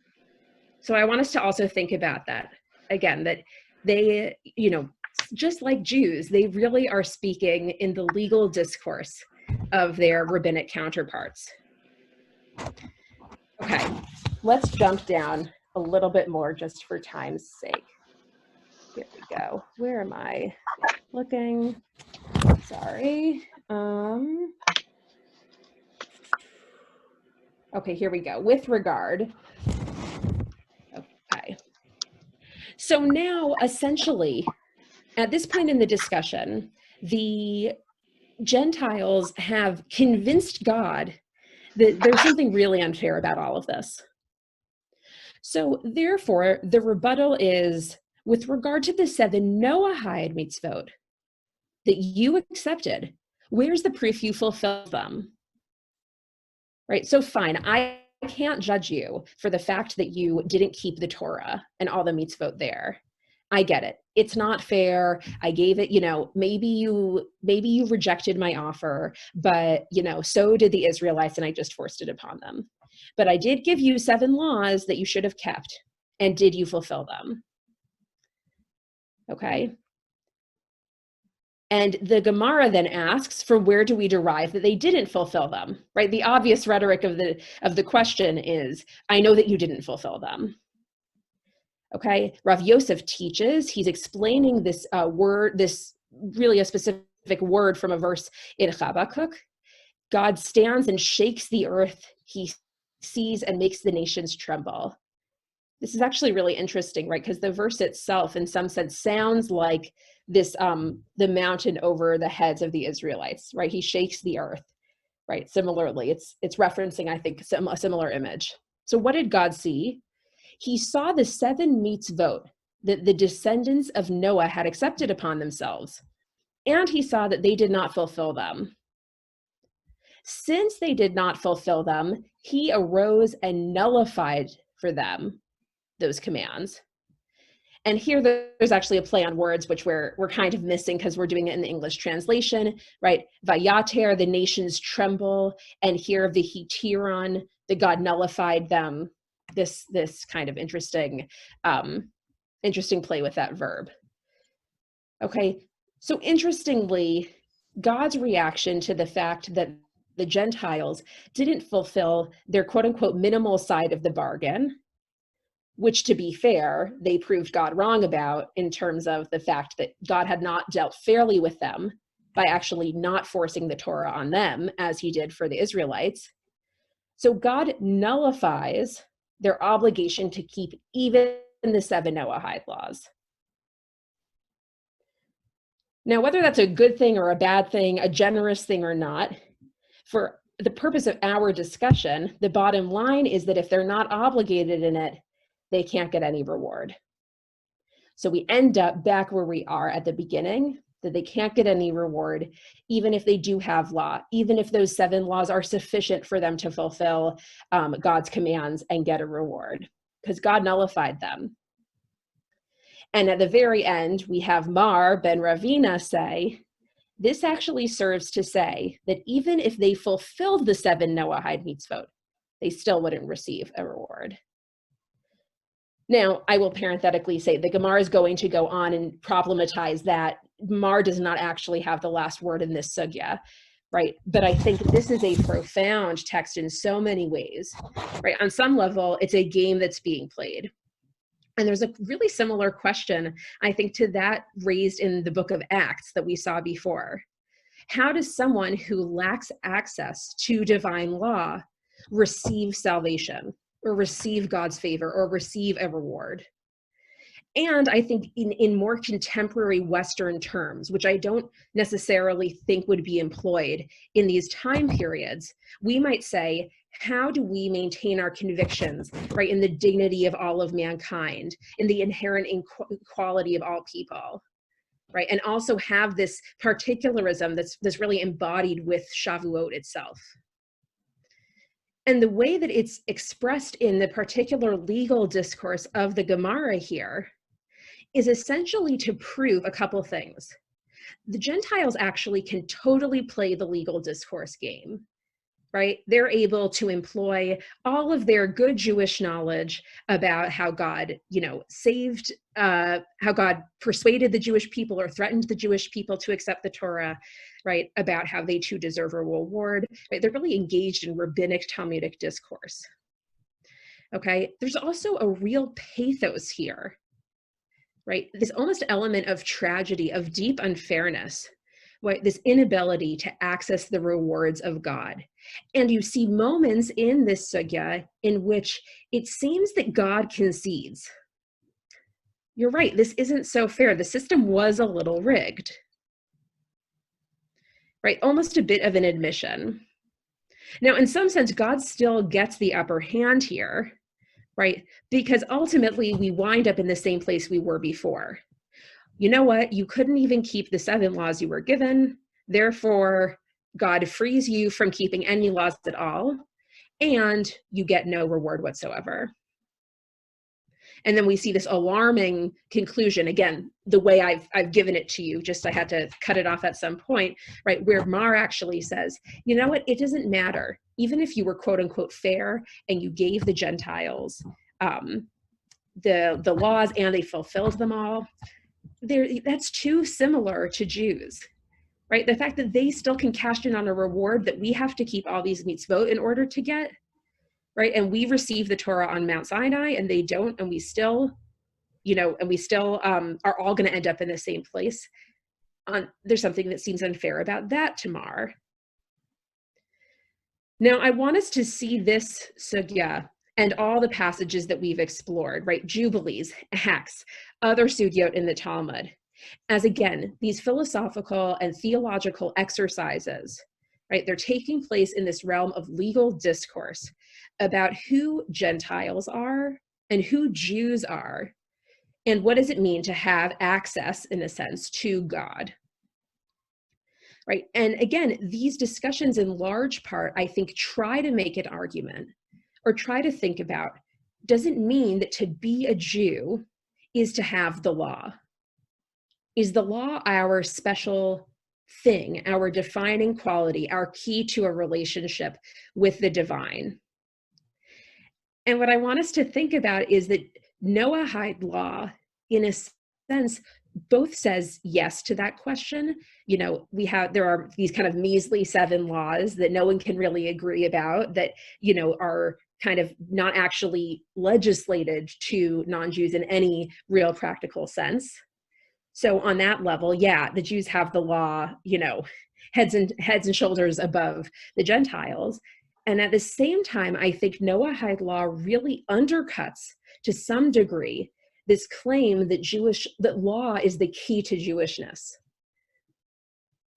So I want us to also think about that again, that they, you know, just like Jews, they really are speaking in the legal discourse of their rabbinic counterparts. Okay, let's jump down a little bit more just for time's sake. Here we go. Where am I looking? Sorry. Okay, here we go. With regard. Okay. So now, essentially, at this point in the discussion, the Gentiles have convinced God that there's something really unfair about all of this. So therefore, the rebuttal is, with regard to the 7 Noahide mitzvot that you accepted, where's the proof you fulfilled them? Right, so fine, I can't judge you for the fact that you didn't keep the Torah and all the mitzvot there. I get it. It's not fair. I gave it, you know, maybe you rejected my offer, but, you know, so did the Israelites and I just forced it upon them. But I did give you 7 laws that you should have kept. And did you fulfill them? Okay. And the Gemara then asks, from where do we derive that they didn't fulfill them, right? The obvious rhetoric of the question is, I know that you didn't fulfill them. Okay, Rav Yosef teaches, he's explaining this word, this really a specific word from a verse in Habakkuk. God stands and shakes the earth, he sees and makes the nations tremble. This is actually really interesting, right? Because the verse itself, in some sense, sounds like this, the mountain over the heads of the Israelites, right? He shakes the earth, right? Similarly, it's referencing, I think, a similar image. So what did God see? He saw the 7 mitzvot that the descendants of Noah had accepted upon themselves. and he saw that they did not fulfill them. Since they did not fulfill them, he arose and nullified for them those commands. And here there's actually a play on words, which we're kind of missing because we're doing it in the English translation, right? Vayater, the nations tremble, and here the heteron, the God nullified them. This kind of interesting play with that verb. Okay, so interestingly, God's reaction to the fact that the Gentiles didn't fulfill their quote unquote minimal side of the bargain, which, to be fair, they proved God wrong about in terms of the fact that God had not dealt fairly with them by actually not forcing the Torah on them as he did for the Israelites. So God nullifies their obligation to keep even the 7 Noahide laws. Now, whether that's a good thing or a bad thing, a generous thing or not, for the purpose of our discussion, the bottom line is that if they're not obligated in it, they can't get any reward. So we end up back where we are at the beginning, that they can't get any reward, even if they do have law, even if those 7 laws are sufficient for them to fulfill God's commands and get a reward, because God nullified them. And at the very end, we have Mar ben Ravina say, this actually serves to say that even if they fulfilled the 7 Noahide mitzvot, they still wouldn't receive a reward. Now, I will parenthetically say the Gemara is going to go on and problematize that. Mar does not actually have the last word in this sugya, right? But I think this is a profound text in so many ways, right? On some level, it's a game that's being played. And there's a really similar question, I think, to that raised in the book of Acts that we saw before. How does someone who lacks access to divine law receive salvation, or receive God's favor, or receive a reward? And I think in more contemporary Western terms, which I don't necessarily think would be employed in these time periods, we might say, how do we maintain our convictions, right, in the dignity of all of mankind, in the inherent equality of all people, right, and also have this particularism that's really embodied with Shavuot itself? And the way that it's expressed in the particular legal discourse of the Gemara here is essentially to prove a couple things. The Gentiles actually can totally play the legal discourse game, right? They're able to employ all of their good Jewish knowledge about how God, saved, how God persuaded the Jewish people or threatened the Jewish people to accept the Torah, right? About how they too deserve a reward, right? They're really engaged in rabbinic Talmudic discourse. Okay, there's also a real pathos here, right? This almost element of tragedy, of deep unfairness, right? This inability to access the rewards of God. And you see moments in this sugya in which it seems that God concedes. You're right, this isn't so fair. The system was a little rigged, right? Almost a bit of an admission. Now, in some sense, God still gets the upper hand here, right? Because ultimately we wind up in the same place we were before. You know what? You couldn't even keep the 7 laws you were given. Therefore, God frees you from keeping any laws at all, and you get no reward whatsoever. And then we see this alarming conclusion, again, the way I've given it to you, just I had to cut it off at some point, right, where Mar actually says, you know what, it doesn't matter. Even if you were quote unquote fair and you gave the Gentiles the laws and they fulfilled them all, that's too similar to Jews, right? The fact that they still can cash in on a reward that we have to keep all these mitzvot in order to get, right? And we receive the Torah on Mount Sinai and they don't, and we still, are all going to end up in the same place. There's something that seems unfair about that to Mar. Now, I want us to see this sugya and all the passages that we've explored, right? Jubilees, Acts, other sugyot in the Talmud, as again, these philosophical and theological exercises, right? They're taking place in this realm of legal discourse about who Gentiles are and who Jews are, and what does it mean to have access, in a sense, to God. right? And again, these discussions in large part, I think, try to make an argument or try to think about, does it mean that to be a Jew is to have the law? Is the law our special thing, our defining quality, our key to a relationship with the divine? And what I want us to think about is that Noahide law, in a sense, both says yes to that question. You know, there are these kind of measly 7 laws that no one can really agree about, that, you know, are kind of not actually legislated to non-Jews in any real practical sense. So on that level, yeah, the Jews have the law, you know, heads and shoulders above the Gentiles. And at the same time, I think Noahide law really undercuts, to some degree, this claim that law is the key to Jewishness,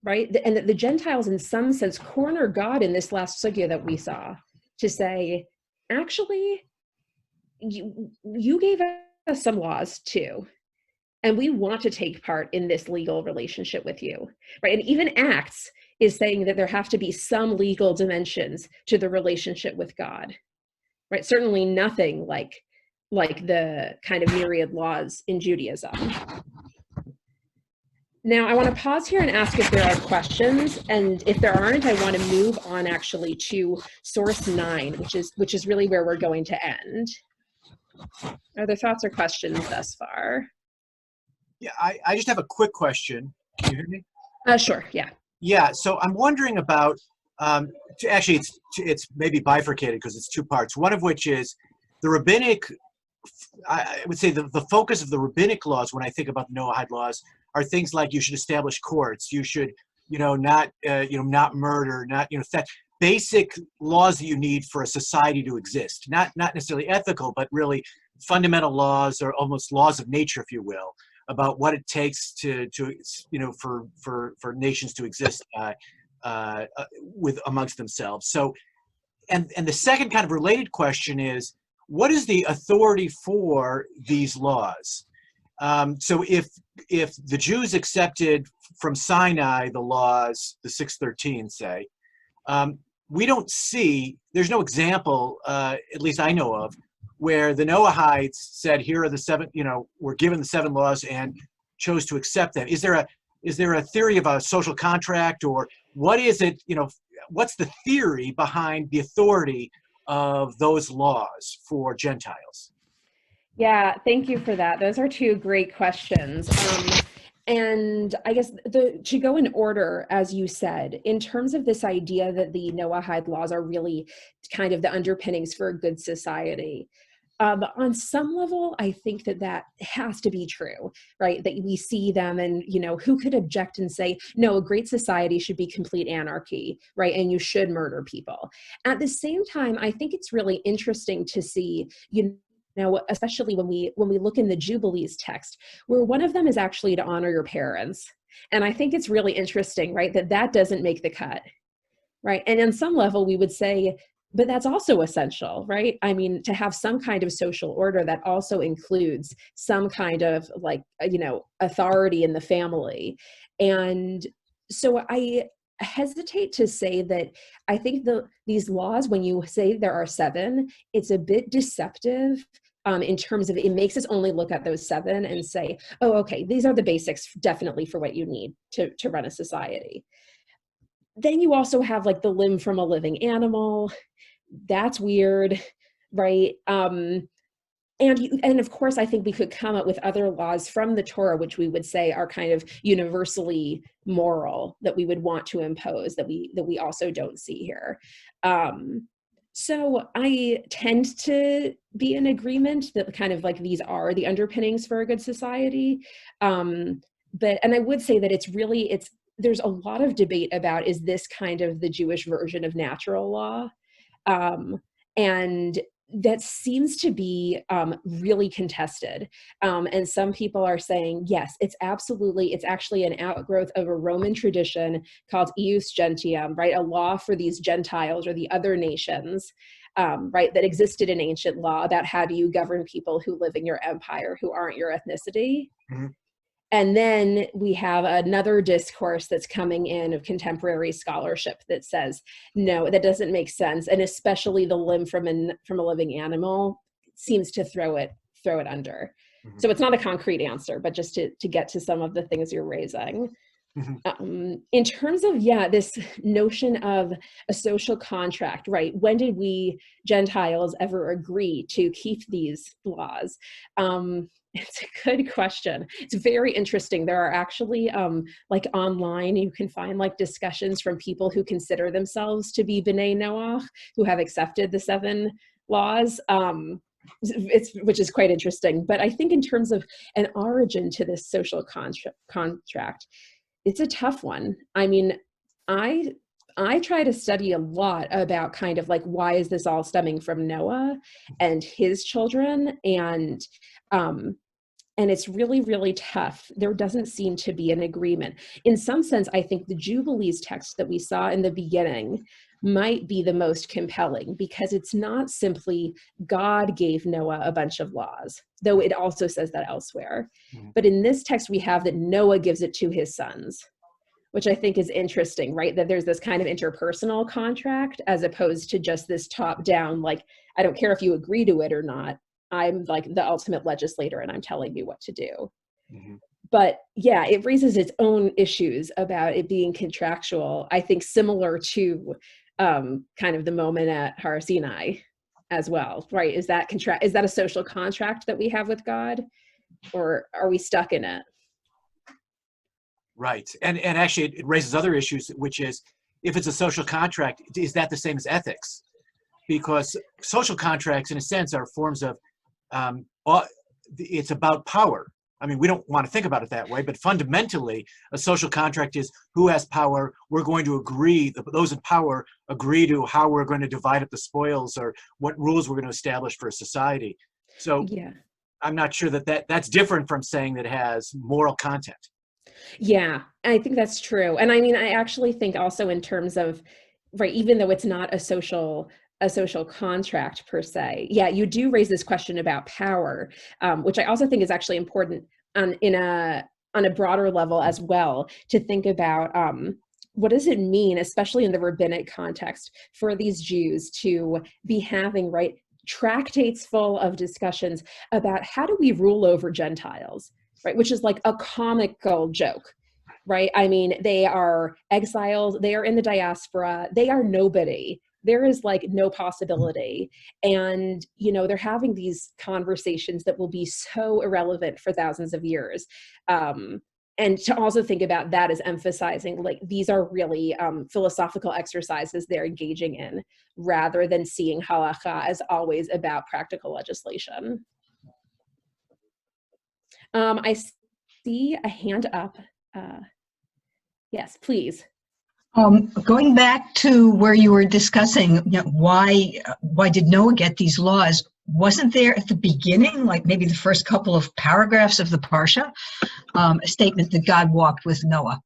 right? And that the Gentiles, in some sense, corner God in this last sugya that we saw, to say, actually, you gave us some laws too, and we want to take part in this legal relationship with you, right? And even Acts is saying that there have to be some legal dimensions to the relationship with God, right? Certainly nothing like the kind of myriad laws in Judaism. Now, I want to pause here and ask if there are questions, and if there aren't, I want to move on actually to source 9, which is really where we're going to end. Are there thoughts or questions thus far? Yeah, I just have a quick question. Can you hear me? Sure, yeah. Yeah, so I'm wondering about, actually it's maybe bifurcated because it's 2 parts. One of which is the rabbinic, I would say the focus of the rabbinic laws when I think about the Noahide laws are things like you should establish courts, you should, not murder, not, theft, basic laws that you need for a society to exist. Not necessarily ethical, but really fundamental laws, or almost laws of nature, if you will, about what it takes to for nations to exist with amongst themselves. So, and the second kind of related question is, what is the authority for these laws? So if the Jews accepted from Sinai the laws, the 613, say, we don't see, there's no example, at least I know of, where the Noahides said, here are the 7, were given the 7 laws and chose to accept them. Is there a theory of a social contract, or what is it, what's the theory behind the authority of those laws for Gentiles? Yeah, thank you for that. Those are 2 great questions. And I guess to go in order, as you said, in terms of this idea that the Noahide laws are really kind of the underpinnings for a good society, on some level, I think that has to be true, right? That we see them, and, who could object and say, no, a great society should be complete anarchy, right? And you should murder people. At the same time, I think it's really interesting to see, especially when we look in the Jubilees text, where one of them is actually to honor your parents. And I think it's really interesting, right, that doesn't make the cut, right? And on some level, we would say, but that's also essential, right? I mean, to have some kind of social order that also includes some kind of authority in the family. And so I hesitate to say that I think these laws, when you say there are 7, it's a bit deceptive in terms of it makes us only look at those 7 and say, oh, okay, these are the basics definitely for what you need to run a society. Then you also have the limb from a living animal. That's weird, right? And of course, I think we could come up with other laws from the Torah, which we would say are kind of universally moral, that we would want to impose, that we also don't see here. So I tend to be in agreement that kind of these are the underpinnings for a good society. And I would say that there's a lot of debate about, is this kind of the Jewish version of natural law? And that seems to be really contested. And some people are saying, yes, it's actually an outgrowth of a Roman tradition called ius gentium, right? A law for these Gentiles or the other nations, right? That existed in ancient law about how do you govern people who live in your empire, who aren't your ethnicity. Mm-hmm. And then we have another discourse that's coming in of contemporary scholarship that says, no, that doesn't make sense. And especially the limb from a living animal seems to throw it under. Mm-hmm. So it's not a concrete answer, but just to get to some of the things you're raising. Mm-hmm. In terms of, this notion of a social contract, right? When did we Gentiles ever agree to keep these laws? It's a good question. It's very interesting. There are actually like online, you can find like discussions from people who consider themselves to be B'nai Noach, who have accepted the 7 laws. Which is quite interesting. But I think in terms of an origin to this social contract, it's a tough one. I mean, I try to study a lot about kind of like, why is this all stemming from Noah and his children? And it's really, really tough. There doesn't seem to be an agreement. In some sense, I think the Jubilees text that we saw in the beginning might be the most compelling, because it's not simply God gave Noah a bunch of laws, though it also says that elsewhere. Mm-hmm. But in this text, we have that Noah gives it to his sons, which I think is interesting, right? That there's this kind of interpersonal contract as opposed to just this top down, like, I don't care if you agree to it or not. I'm like the ultimate legislator and I'm telling you what to do. Mm-hmm. But yeah, it raises its own issues about it being contractual, I think similar to kind of the moment at Har Sinai as well, right? Is that a social contract that we have with God, or are we stuck in it? Right. And actually it raises other issues, which is, if it's a social contract, is that the same as ethics? Because social contracts, in a sense, are forms of, it's about power. I mean, we don't want to think about it that way, but fundamentally, a social contract is who has power. We're going to agree, those in power agree to how we're going to divide up the spoils or what rules we're going to establish for a society. So Yeah. I'm not sure that's different from saying that it has moral content. Yeah, I think that's true. And I mean, I actually think also in terms of, right, even though it's not a social contract per se, you do raise this question about power, which I also think is actually important on a broader level as well, to think about what does it mean, especially in the rabbinic context, for these Jews to be having, right, tractates full of discussions about how do we rule over Gentiles, right, which is like a comical joke. Right? I mean, they are exiled, they are in the diaspora, they are nobody. There is like no possibility. And, they're having these conversations that will be so irrelevant for thousands of years. And to also think about that as emphasizing, like, these are really philosophical exercises they're engaging in, rather than seeing halakha as always about practical legislation. I see a hand up. Yes, please. Going back to where you were discussing, why did Noah get these laws? Wasn't there at the beginning, like maybe the first couple of paragraphs of the Parsha, a statement that God walked with Noah?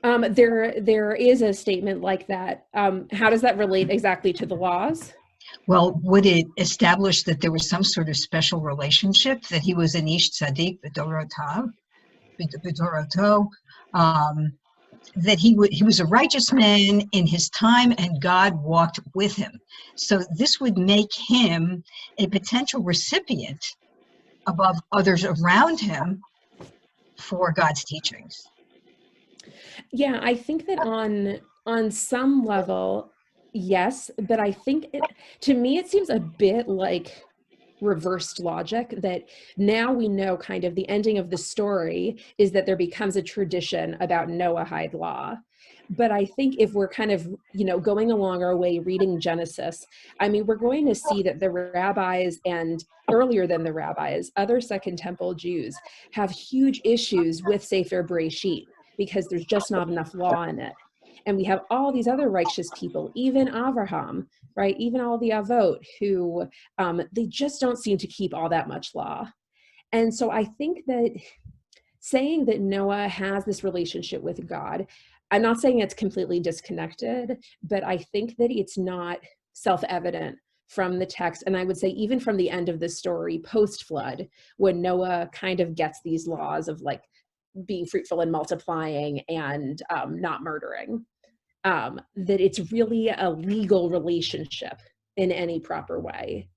There is a statement like that. How does that relate exactly to the laws? Well, would it establish that there was some sort of special relationship, that he was an ish tzaddik b'dorotav, that he was a righteous man in his time and God walked with him. So this would make him a potential recipient above others around him for God's teachings. Yeah, I think that on some level, yes, but I think to me it seems a bit like reversed logic, that now we know kind of the ending of the story is that there becomes a tradition about Noahide law. But I think if we're kind of, going along our way reading Genesis, I mean, we're going to see that the rabbis, and earlier than the rabbis, other Second Temple Jews have huge issues with Sefer Bereshit because there's just not enough law in it. And we have all these other righteous people, even Avraham, right? Even all the Avot, who they just don't seem to keep all that much law. And so I think that saying that Noah has this relationship with God, I'm not saying it's completely disconnected, but I think that it's not self-evident from the text, and I would say even from the end of the story post-flood, when Noah kind of gets these laws of like being fruitful and multiplying and not murdering, that it's really a legal relationship in any proper way.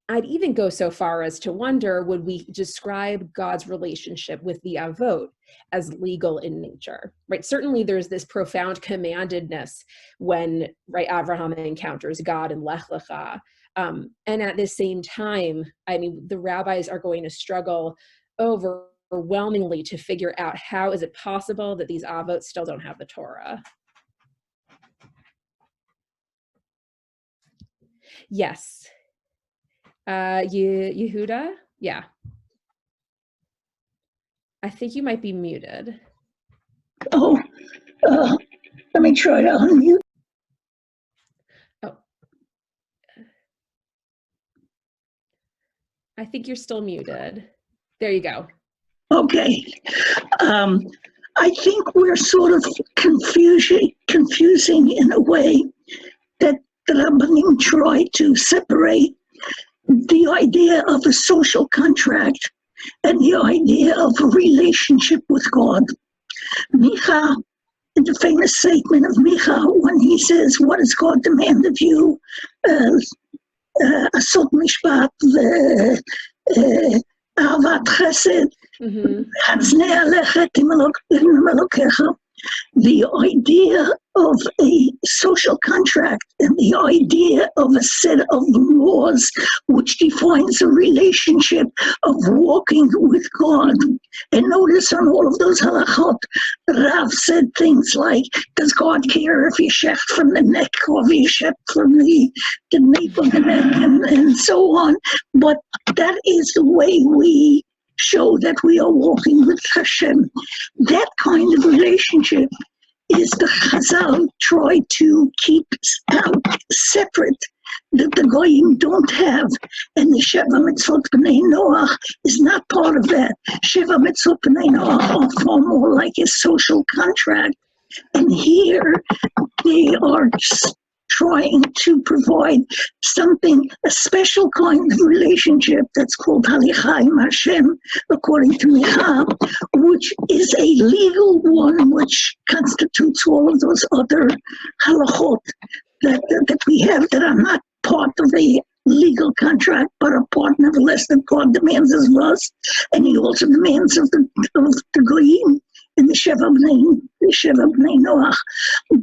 I'd even go so far as to wonder, would we describe God's relationship with the Avot as legal in nature, right? Certainly there's this profound commandedness when, right, Abraham encounters God in Lech Lecha. And at the same time, I mean, the rabbis are going to struggle overwhelmingly to figure out how is it possible that these Avot still don't have the Torah. Yes. Yehuda? Yeah. I think you might be muted. Oh, let me try to unmute. Oh. I think you're still muted. There you go. Okay. I think we're sort of confusing in a way that the Rabbanim try to separate the idea of a social contract and the idea of a relationship with God. Micha, the famous statement of Micha, when he says, what does God demand of you? Asot mishpat, ahavat chesed, haznei alechet im elokecha. The idea of a social contract and the idea of a set of laws which defines a relationship of walking with God. And notice on all of those halachot, Rav said things like, does God care if you shecht from the neck or if you shecht from the nape of the neck and so on. But that is the way we show that we are walking with Hashem. That kind of relationship is the Chazal try to keep separate, that the Goyim don't have, and the Sheva Mitzvot B'nai Noach is not part of that. Sheva Mitzvot B'nai Noach are far more like a social contract, and here they are trying to provide something, a special kind of relationship that's called Halicha im Hashem, according to Micha, which is a legal one, which constitutes all of those other halachot that we have that are not part of a legal contract, but are part, nevertheless, that God demands of us, and He also demands of the Goyim and the Sheva B'nai Noach.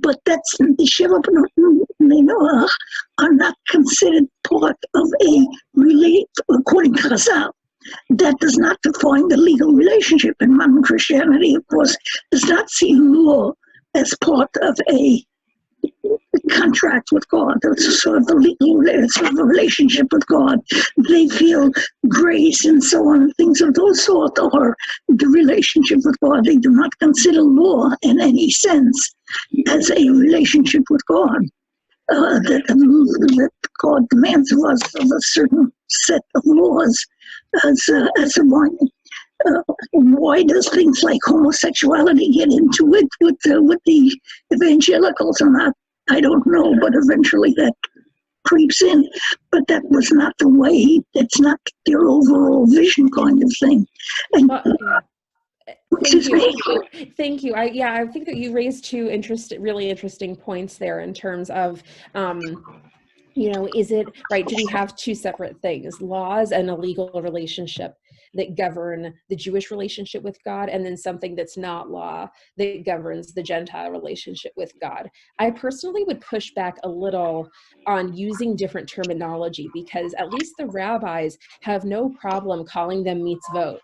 But that's the Sheva B'nai Noach are not considered part of a according to Chazal. That does not define the legal relationship. And modern Christianity, of course, does not see law as part of a contract with God. It's sort of the legal, it's sort of a relationship with God. They feel grace and so on, and things of those sort are the relationship with God. They do not consider law in any sense as a relationship with God. That God demands of us of a certain set of laws as a one. Why does things like homosexuality get into it with the evangelicals or not? I don't know, but eventually that creeps in. But that was not the way, it's not their overall vision kind of thing. And Thank you. I think that you raised two really interesting points there in terms of, is it right? Do we have two separate things, laws and a legal relationship that govern the Jewish relationship with God, and then something that's not law that governs the Gentile relationship with God? I personally would push back a little on using different terminology, because at least the rabbis have no problem calling them mitzvot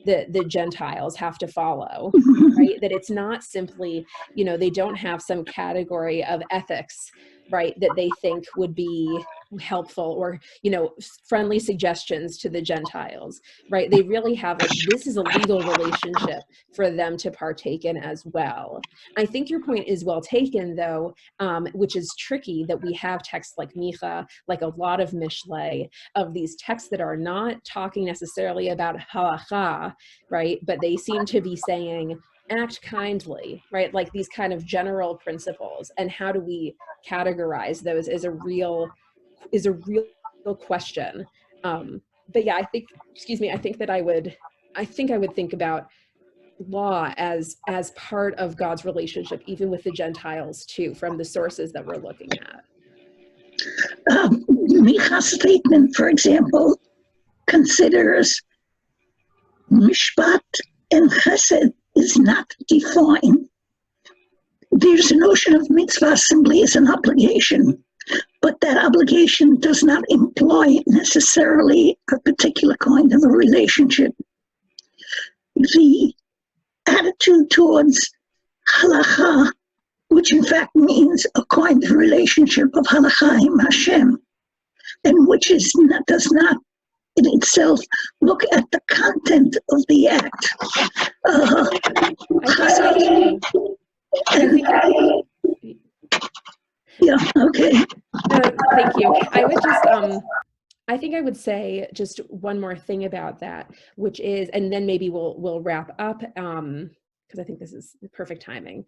that the Gentiles have to follow, right? That it's not simply, they don't have some category of ethics, right, that they think would be helpful or, friendly suggestions to the Gentiles, right? They really have, this is a legal relationship for them to partake in as well. I think your point is well taken, though, which is tricky, that we have texts like Micha, like a lot of Mishlei, of these texts that are not talking necessarily about halacha, right? But they seem to be saying, act kindly, right? Like these kind of general principles. And how do we categorize those as a real real question. But yeah, I think, I think that I would think about law as part of God's relationship, even with the Gentiles too, from the sources that we're looking at. Micha's statement, for example, considers mishpat and chesed is not defined. There's a notion of mitzvah simply as an obligation, but that obligation does not imply necessarily a particular kind of a relationship. The attitude towards halakha, which in fact means a kind of relationship of halakha im Hashem, and which does not in itself look at the content of the act. Yeah, okay. Thank you. I would just, I think I would say just one more thing about that, which is, and then maybe we'll wrap up, because I think this is perfect timing.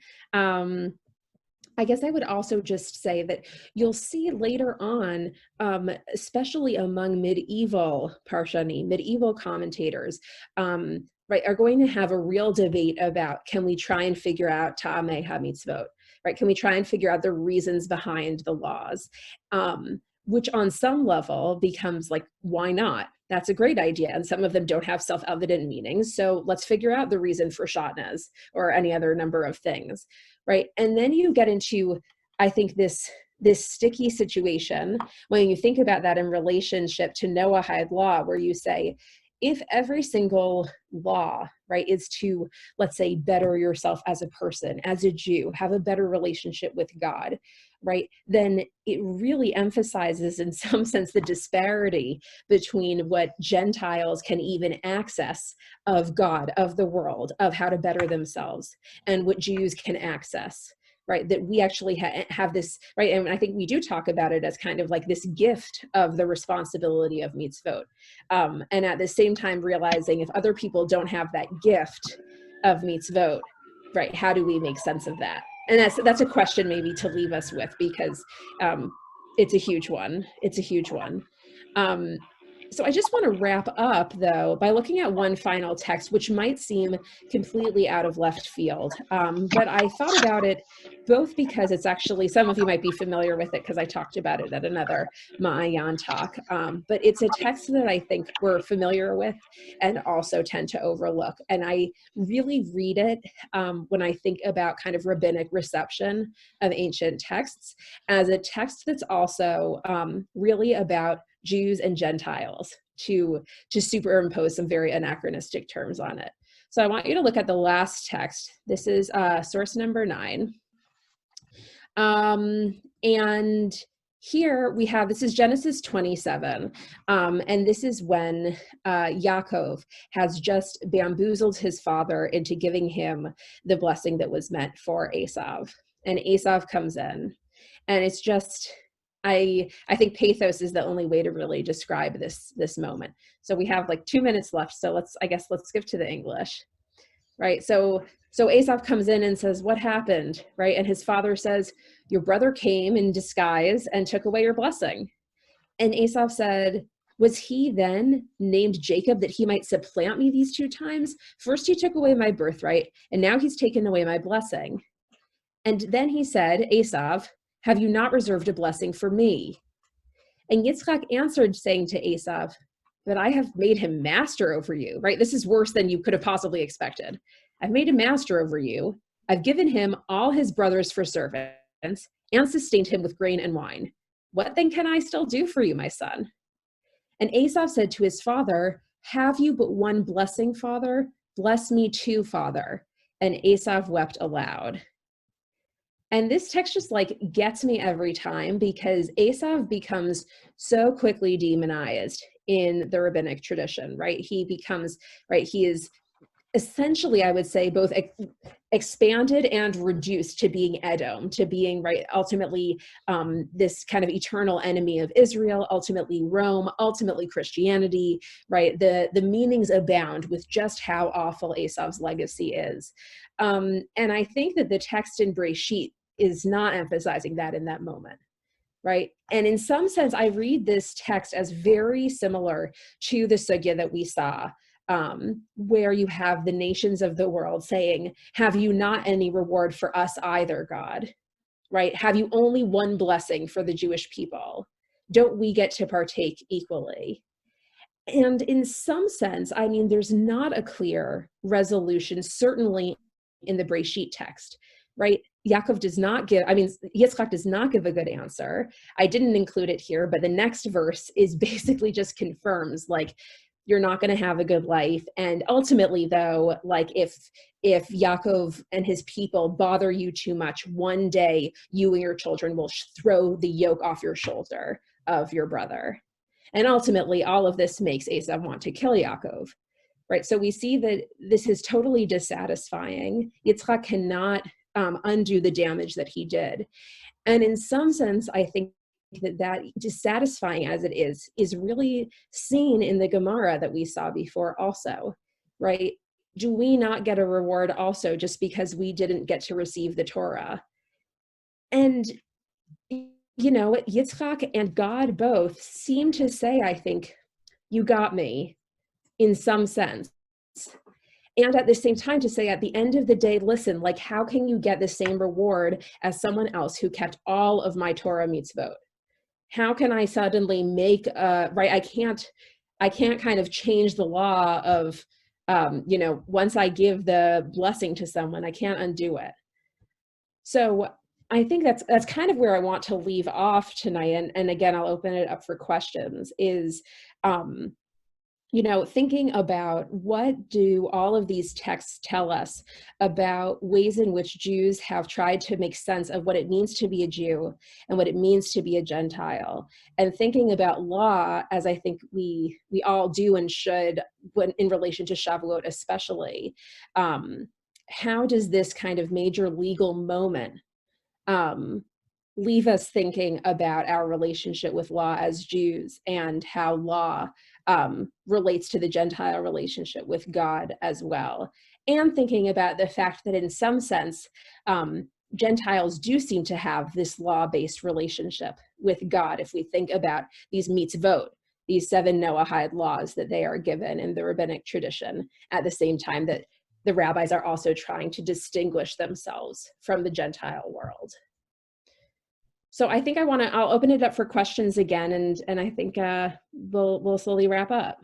I guess I would also just say that you'll see later on, especially among medieval parshanim, medieval commentators, right, are going to have a real debate about, can we try and figure out ta'amei hamitzvot, right? Can we try and figure out the reasons behind the laws? Which on some level becomes like, why not? That's a great idea. And some of them don't have self-evident meanings. So let's figure out the reason for shatnez or any other number of things, right? And then you get into, I think, this sticky situation when you think about that in relationship to Noahide law, where you say, if every single law, right, is to, let's say, better yourself as a person, as a Jew, have a better relationship with God, right, then it really emphasizes in some sense the disparity between what Gentiles can even access of God, of the world, of how to better themselves, and what Jews can access. Right, that we actually have this, right, and I think we do talk about it as kind of like this gift of the responsibility of mitzvot, and at the same time realizing if other people don't have that gift of mitzvot, right, how do we make sense of that? And that's a question maybe to leave us with, because it's a huge one. It's a huge one. So I just want to wrap up, though, by looking at one final text, which might seem completely out of left field. But I thought about it both because it's actually, some of you might be familiar with it because I talked about it at another Ma'ayan talk. But it's a text that I think we're familiar with and also tend to overlook. And I really read it when I think about kind of rabbinic reception of ancient texts as a text that's also really about Jews and Gentiles, to superimpose some very anachronistic terms on it. So I want you to look at the last text. This is source number 9. And here we have, this is Genesis 27. And this is when Yaakov has just bamboozled his father into giving him the blessing that was meant for Esav. And Esav comes in, and it's just, I think pathos is the only way to really describe this moment. So we have like 2 minutes left. So let's skip to the English, right? So Esav comes in and says, what happened, right? And his father says, your brother came in disguise and took away your blessing. And Esav said, was he then named Jacob that he might supplant me these 2 times? First he took away my birthright, and now he's taken away my blessing. And then he said, Esav, have you not reserved a blessing for me? And Yitzchak answered, saying to Esav, but I have made him master over you, right? This is worse than you could have possibly expected. I've made him master over you. I've given him all his brothers for servants and sustained him with grain and wine. What then can I still do for you, my son? And Esav said to his father, have you but one blessing, father? Bless me too, father. And Esav wept aloud. And this text just like gets me every time, because Esav becomes so quickly demonized in the rabbinic tradition, right? He becomes, right, he is essentially, I would say, both expanded and reduced to being Edom, to being, right, ultimately this kind of eternal enemy of Israel, ultimately Rome, ultimately Christianity, right? The meanings abound with just how awful Esav's legacy is. And I think that the text in Breshit is not emphasizing that in that moment, right? And in some sense, I read this text as very similar to the sugya that we saw, where you have the nations of the world saying, have you not any reward for us either, God? Right? Have you only one blessing for the Jewish people? Don't we get to partake equally? And in some sense, I mean, there's not a clear resolution, certainly in the Breshit text, right? Yaakov does not give, I mean, Yitzchak does not give a good answer. I didn't include it here, but the next verse is basically just confirms, like, you're not going to have a good life. And ultimately, though, like, if Yaakov and his people bother you too much, one day you and your children will throw the yoke off your shoulder of your brother. And ultimately, all of this makes Esav want to kill Yaakov, right? So we see that this is totally dissatisfying. Yitzchak cannot undo the damage that he did. And in some sense, I think that dissatisfying as it is really seen in the Gemara that we saw before also, right? Do we not get a reward also just because we didn't get to receive the Torah? And, you know, Yitzchak and God both seem to say, I think, you got me in some sense. And at the same time to say at the end of the day, listen, like, how can you get the same reward as someone else who kept all of my Torah mitzvot? How can I suddenly make right? I can't kind of change the law of, you know, once I give the blessing to someone, I can't undo it. So I think that's kind of where I want to leave off tonight. And again, I'll open it up for questions, is, you know, thinking about what do all of these texts tell us about ways in which Jews have tried to make sense of what it means to be a Jew and what it means to be a Gentile, and thinking about law, as I think we all do and should, when in relation to Shavuot especially. How does this kind of major legal moment leave us thinking about our relationship with law as Jews, and how law relates to the Gentile relationship with God as well, and thinking about the fact that in some sense, Gentiles do seem to have this law-based relationship with God. If we think about these mitzvot, these 7 Noahide laws that they are given in the rabbinic tradition, at the same time that the rabbis are also trying to distinguish themselves from the Gentile world. So I think I'll open it up for questions again, and I think we'll slowly wrap up.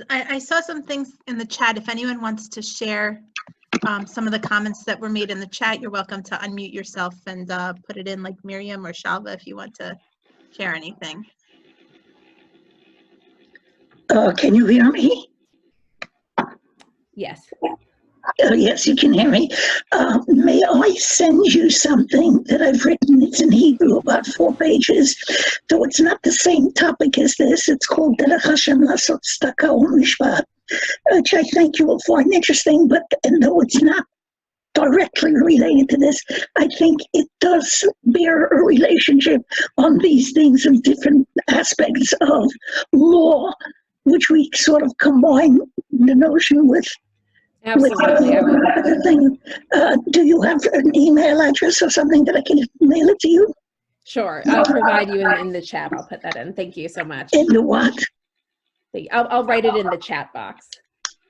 I saw some things in the chat. If anyone wants to share some of the comments that were made in the chat, you're welcome to unmute yourself and put it in, like Miriam or Shalva, if you want to share anything. Can you hear me? Yes. Yes, you can hear me. May I send you something that I've written? It's in Hebrew, about 4 pages. So it's not the same topic as this. It's called Derech Hashem Lasot Tzedakah U'Mishpat, which I think you will find interesting, but and though it's not directly related to this, I think it does bear a relationship on these things of different aspects of law, which we sort of combine the notion with. Absolutely. Other thing. Do you have an email address or something that I can mail it to you? Sure. I'll provide you in the chat. I'll put that in. Thank you so much. In the what? I'll write it in the chat box.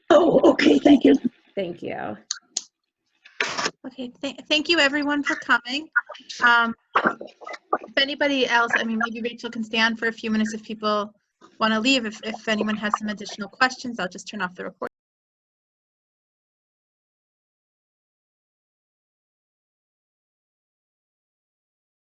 Oh, okay. Thank you. Thank you. Okay, thank you everyone for coming. If anybody else, I mean, maybe Rachel can stay on for a few minutes if people want to leave. If anyone has some additional questions, I'll just turn off the recording.